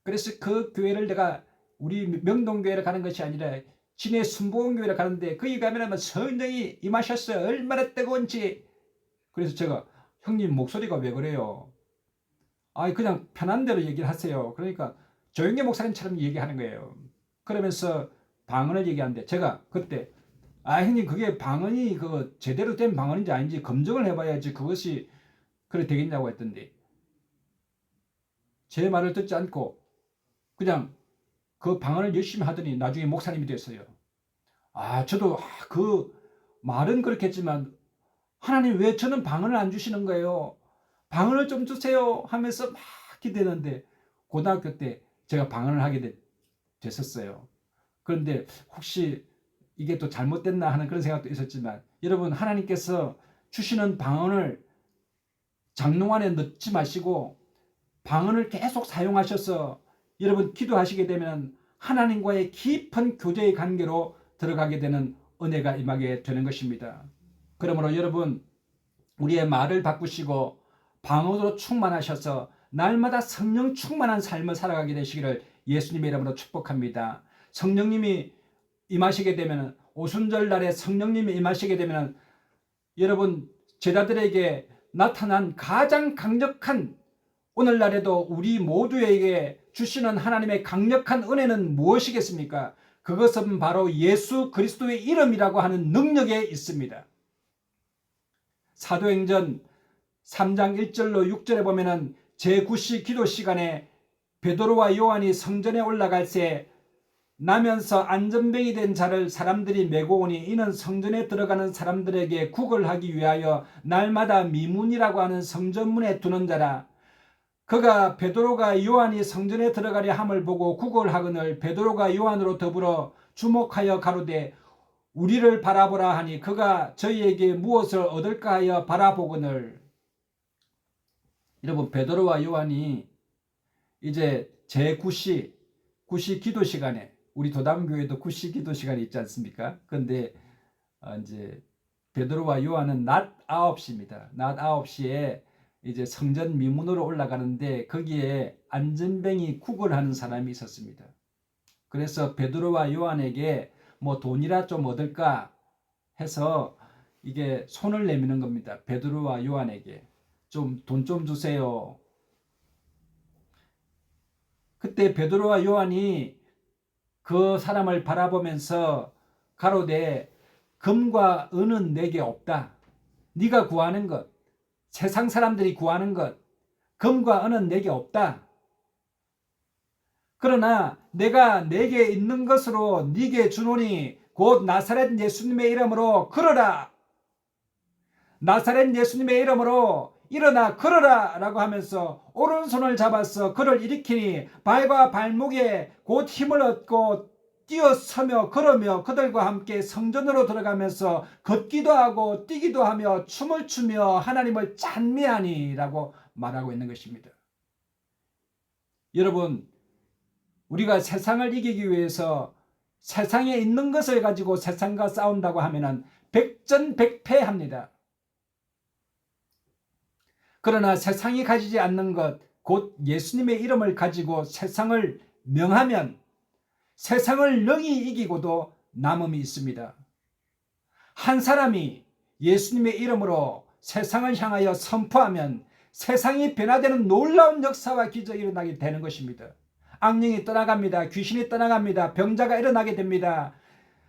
그래서 그 교회를 내가 우리 명동교회를 가는 것이 아니라 진해 순복음교회를 가는데 거기 가면 성령이 임하셨어요. 얼마나 뜨거운지. 그래서 제가 형님 목소리가 왜 그래요? 그냥 편한 대로 얘기를 하세요. 그러니까 조용기 목사님처럼 얘기하는 거예요. 그러면서 방언을 얘기하는데 제가 그때 형님 그게 방언이 그 제대로 된 방언인지 아닌지 검증을 해봐야지 그것이 그래 되겠냐고 했던데 제 말을 듣지 않고 그냥 그 방언을 열심히 하더니 나중에 목사님이 됐어요. 저도 그 말은 그렇겠지만 하나님 왜 저는 방언을 안 주시는 거예요? 방언을 좀 주세요 하면서 막 기대는데 고등학교 때 제가 방언을 하게 됐었어요. 그런데 혹시 이게 또 잘못됐나 하는 그런 생각도 있었지만 여러분 하나님께서 주시는 방언을 장롱 안에 넣지 마시고 방언을 계속 사용하셔서 여러분 기도하시게 되면 하나님과의 깊은 교제의 관계로 들어가게 되는 은혜가 임하게 되는 것입니다. 그러므로 여러분 우리의 말을 바꾸시고 방언으로 충만하셔서 날마다 성령 충만한 삶을 살아가게 되시기를 예수님의 이름으로 축복합니다. 성령님이 임하시게 되면 오순절 날에 성령님이 임하시게 되면 여러분 제자들에게 나타난 가장 강력한 오늘날에도 우리 모두에게 주시는 하나님의 강력한 은혜는 무엇이겠습니까? 그것은 바로 예수 그리스도의 이름이라고 하는 능력에 있습니다. 사도행전 3장 1절로 6절에 보면은 제9시 기도 시간에 베드로와 요한이 성전에 올라갈 새 나면서 안전병이 된 자를 사람들이 메고 오니 이는 성전에 들어가는 사람들에게 구걸하기 위하여 날마다 미문이라고 하는 성전문에 두는 자라. 그가 베드로가 요한이 성전에 들어가려 함을 보고 구걸하거늘 베드로가 요한으로 더불어 주목하여 가로되 우리를 바라보라 하니 그가 저희에게 무엇을 얻을까 하여 바라보거늘. 여러분 베드로와 요한이 이제 제9시 기도 시간에 우리 도담교회도 9시 기도 시간이 있지 않습니까? 그런데 이제 베드로와 요한은 낮 9시입니다. 낮 9시에 이제 성전 미문으로 올라가는데 거기에 안전뱅이 구걸하는 사람이 있었습니다. 그래서 베드로와 요한에게 뭐 돈이라 좀 얻을까 해서 이게 손을 내미는 겁니다. 베드로와 요한에게 좀 돈 좀 주세요. 그때 베드로와 요한이 그 사람을 바라보면서 가로되 금과 은은 내게 없다. 네가 구하는 것, 세상 사람들이 구하는 것, 금과 은은 내게 없다. 그러나 내가 내게 있는 것으로 네게 주노니 곧 나사렛 예수님의 이름으로 걸어라. 나사렛 예수님의 이름으로 일어나 걸어라 라고 하면서 오른손을 잡아서 그를 일으키니 발과 발목에 곧 힘을 얻고 뛰어서며 걸으며 그들과 함께 성전으로 들어가면서 걷기도 하고 뛰기도 하며 춤을 추며 하나님을 찬미하니 라고 말하고 있는 것입니다. 여러분 우리가 세상을 이기기 위해서 세상에 있는 것을 가지고 세상과 싸운다고 하면 백전백패합니다. 그러나 세상이 가지지 않는 것, 곧 예수님의 이름을 가지고 세상을 명하면 세상을 능히 이기고도 남음이 있습니다. 한 사람이 예수님의 이름으로 세상을 향하여 선포하면 세상이 변화되는 놀라운 역사와 기적이 일어나게 되는 것입니다. 악령이 떠나갑니다. 귀신이 떠나갑니다. 병자가 일어나게 됩니다.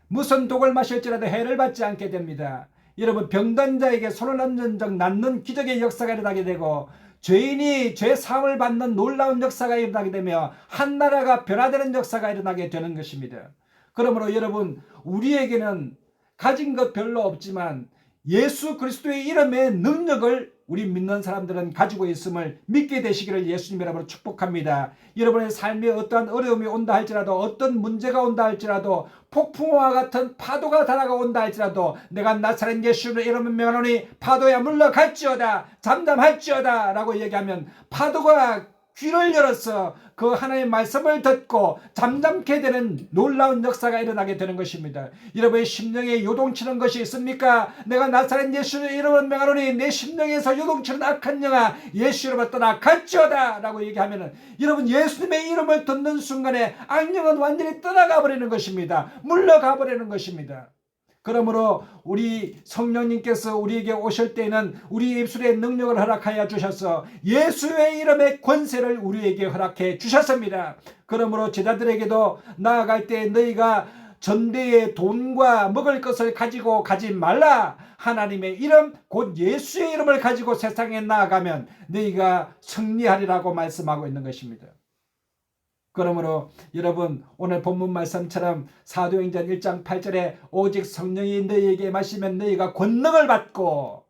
무슨 독을 마실지라도 해를 받지 않게 됩니다. 여러분, 병든 자에게 손을 얹은 적 낫는 기적의 역사가 일어나게 되고 죄인이 죄 사함을 받는 놀라운 역사가 일어나게 되며 한 나라가 변화되는 역사가 일어나게 되는 것입니다. 그러므로 여러분, 우리에게는 가진 것 별로 없지만 예수 그리스도의 이름의 능력을 우리 믿는 사람들은 가지고 있음을 믿게 되시기를 예수님 이름으로 축복합니다. 여러분의 삶에 어떠한 어려움이 온다 할지라도, 어떤 문제가 온다 할지라도, 폭풍과 같은 파도가 달아온다 할지라도 내가 나사렛 예수의 이름을 명하노니 파도야 물러갈지어다, 잠잠할지어다 라고 얘기하면 파도가 귀를 열어서 그 하나님의 말씀을 듣고 잠잠게 되는 놀라운 역사가 일어나게 되는 것입니다. 여러분의 심령에 요동치는 것이 있습니까? 내가 나사렛 예수의 이름을 명하노니 내 심령에서 요동치는 악한 영아 예수 이름을 떠나 갈지어다 라고 얘기하면 여러분, 예수님의 이름을 듣는 순간에 악령은 완전히 떠나가 버리는 것입니다. 물러가 버리는 것입니다. 그러므로 우리 성령님께서 우리에게 오실 때에는 우리 입술에 능력을 허락하여 주셔서 예수의 이름의 권세를 우리에게 허락해 주셨습니다. 그러므로 제자들에게도 나아갈 때 너희가 전대에 돈과 먹을 것을 가지고 가지 말라. 하나님의 이름 곧 예수의 이름을 가지고 세상에 나아가면 너희가 승리하리라고 말씀하고 있는 것입니다. 그러므로 여러분, 오늘 본문 말씀처럼 사도행전 1장 8절에 오직 성령이 너희에게 마시면 너희가 권능을 받고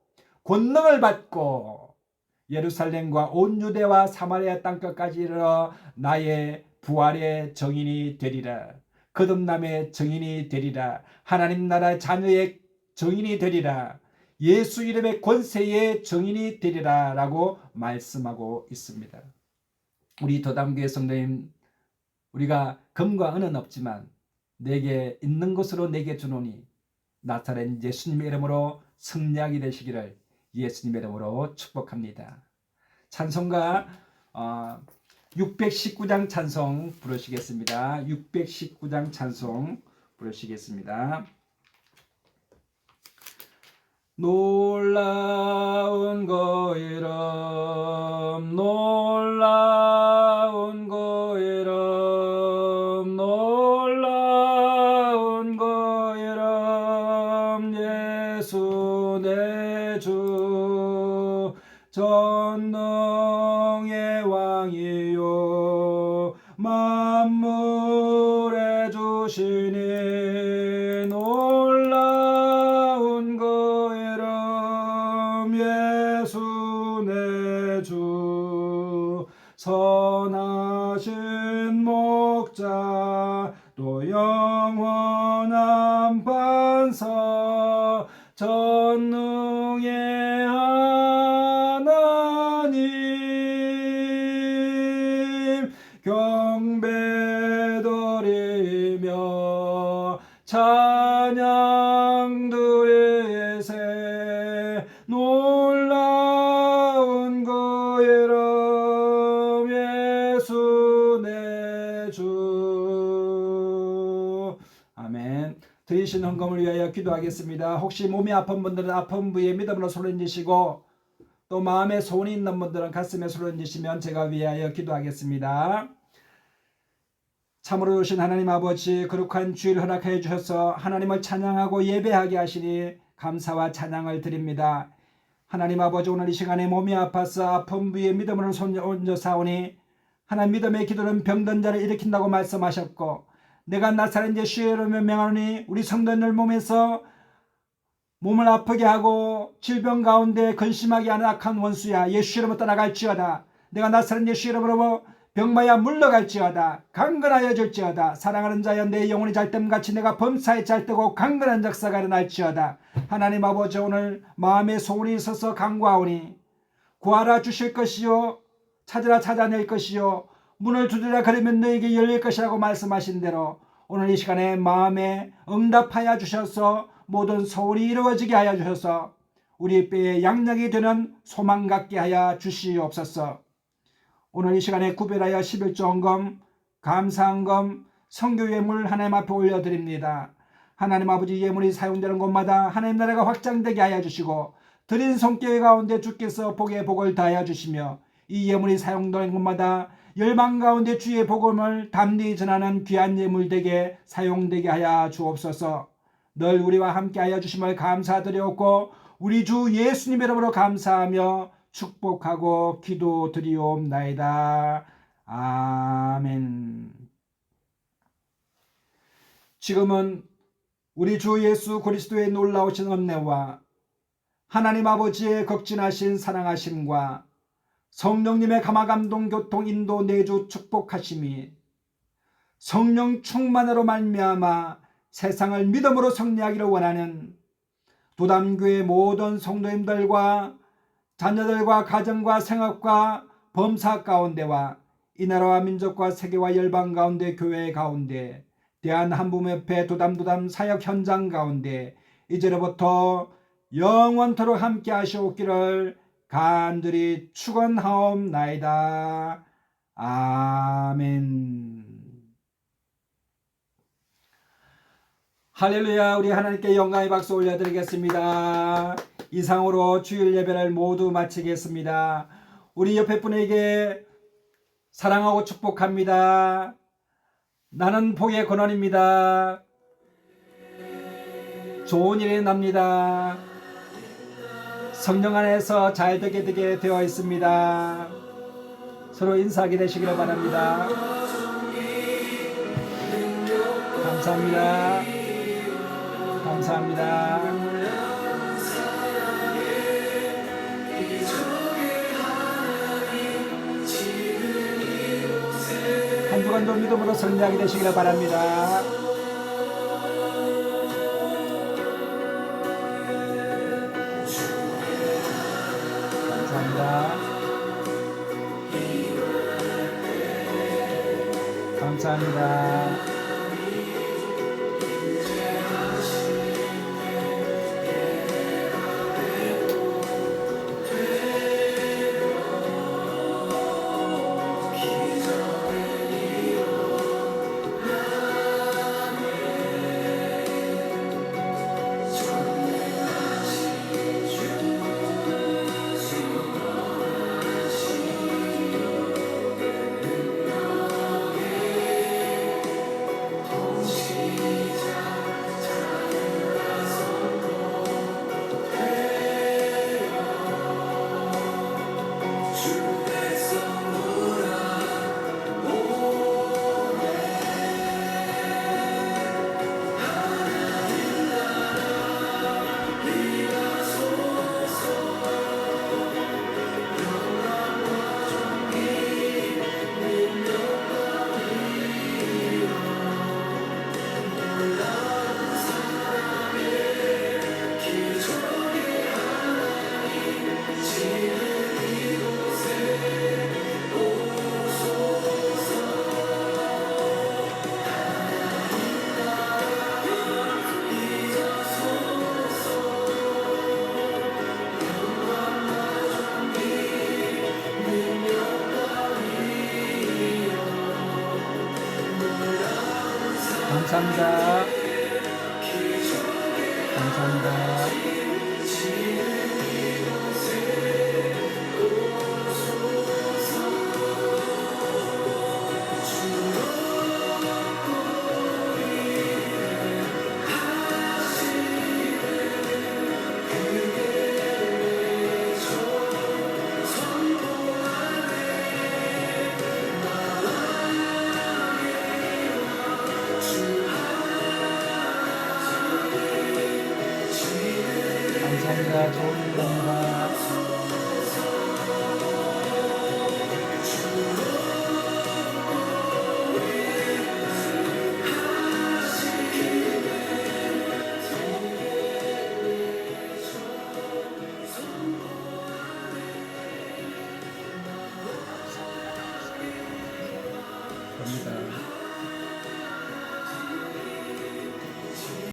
예루살렘과 온 유대와 사마리아 땅끝까지 이르러 나의 부활의 증인이 되리라. 거듭남의 증인이 되리라. 하나님 나라 자녀의 증인이 되리라. 예수 이름의 권세의 증인이 되리라 라고 말씀하고 있습니다. 우리 도담교회 성도님, 우리가 금과 은은 없지만 내게 있는 것으로 내게 주노니 나사렛 예수님의 이름으로 승리하게 되시기를 예수님의 이름으로 축복합니다. 찬송가 619장 찬송 부르시겠습니다. 619장 찬송 부르시겠습니다. 놀라운 거 이름, 놀라운 거 이름, 놀라운 거 이름, 예수 내 주 전능의 왕이요 만물의 주시니 놀라운 거 이름, 예수 내 주 선하신 목자 또 영원한 반사 전능의 하나님 경배드리며 찬양 드리세 놀라운 그 이름 예수 내 주. 아멘. 드리신 헌금을 위하여 기도하겠습니다. 혹시 몸이 아픈 분들은 아픈 부위에 믿음으로 손을 얹으시고 또 마음에 소원이 있는 분들은 가슴에 손을 얹으시면 제가 위하여 기도하겠습니다. 참으로 오신 하나님 아버지, 거룩한 주일 허락하여 주셔서 하나님을 찬양하고 예배하게 하시니 감사와 찬양을 드립니다. 하나님 아버지, 오늘 이 시간에 몸이 아파서 아픈 부위에 믿음으로 손 얹어 사오니 하나님 믿음의 기도는 병든 자를 일으킨다고 말씀하셨고 내가 나사렛 예수의 이름을 명하노니 우리 성도들 몸에서 몸을 아프게 하고 질병 가운데 근심하게 하는 악한 원수야 예수 이름으로 떠나갈지어다. 내가 나사렛 예수 이름으로 병마야 물러갈지어다. 강건하여 줄지어다. 사랑하는 자여 내 영혼이 잘됨같이 내가 범사에 잘되고 강건한 역사가 일어날지어다. 하나님 아버지, 오늘 마음에 소원이 있어서 간구하오니 구하라 주실 것이요 찾으라 찾아낼 것이요 문을 두드리라 그러면 너에게 열릴 것이라고 말씀하신 대로 오늘 이 시간에 마음에 응답하여 주셔서 모든 소원이 이루어지게 하여 주셔서 우리 뼈에 양력이 되는 소망 갖게 하여 주시옵소서. 오늘 이 시간에 구별하여 11조 헌금, 감사헌금, 선교 예물 하나님 앞에 올려드립니다. 하나님 아버지, 예물이 사용되는 곳마다 하나님 나라가 확장되게 하여 주시고 드린 손길 가운데 주께서 복의 복을 다하여 주시며 이 예물이 사용되는 곳마다 열방 가운데 주의 복음을 담대히 전하는 귀한 예물 되게 사용되게 하여 주옵소서. 늘 우리와 함께 하여 주심을 감사드리옵고 우리 주 예수님 이름으로 감사하며 축복하고 기도드리옵나이다. 아멘. 지금은 우리 주 예수 그리스도의 놀라우신 은혜와 하나님 아버지의 극진하신 사랑하심과 성령님의 감화감동 교통 인도 내주 축복하심이 성령 충만으로 말미암아 세상을 믿음으로 승리하기를 원하는 도담교회 모든 성도님들과 자녀들과 가정과 생업과 범사 가운데와 이 나라와 민족과 세계와 열방 가운데 교회 가운데 대한한부협회 도담 사역 현장 가운데 이제로부터 영원토록 함께 하시옵기를 간절히 축원하옵나이다. 아멘. 할렐루야. 우리 하나님께 영광의 박수 올려드리겠습니다. 이상으로 주일 예배를 모두 마치겠습니다. 우리 옆에 분에게 사랑하고 축복합니다. 나는 복의 근원입니다. 좋은 일이 납니다. 성령 안에서 잘 되게 되어 있습니다. 서로 인사하게 되시기를 바랍니다. 감사합니다. 감사합니다. 한 주간도 믿음으로 승리하게 되시기를 바랍니다. 감사합니다. 감사합니다. 감사합니다. 감사합니다. 감사합니다. 좋은 일입니다.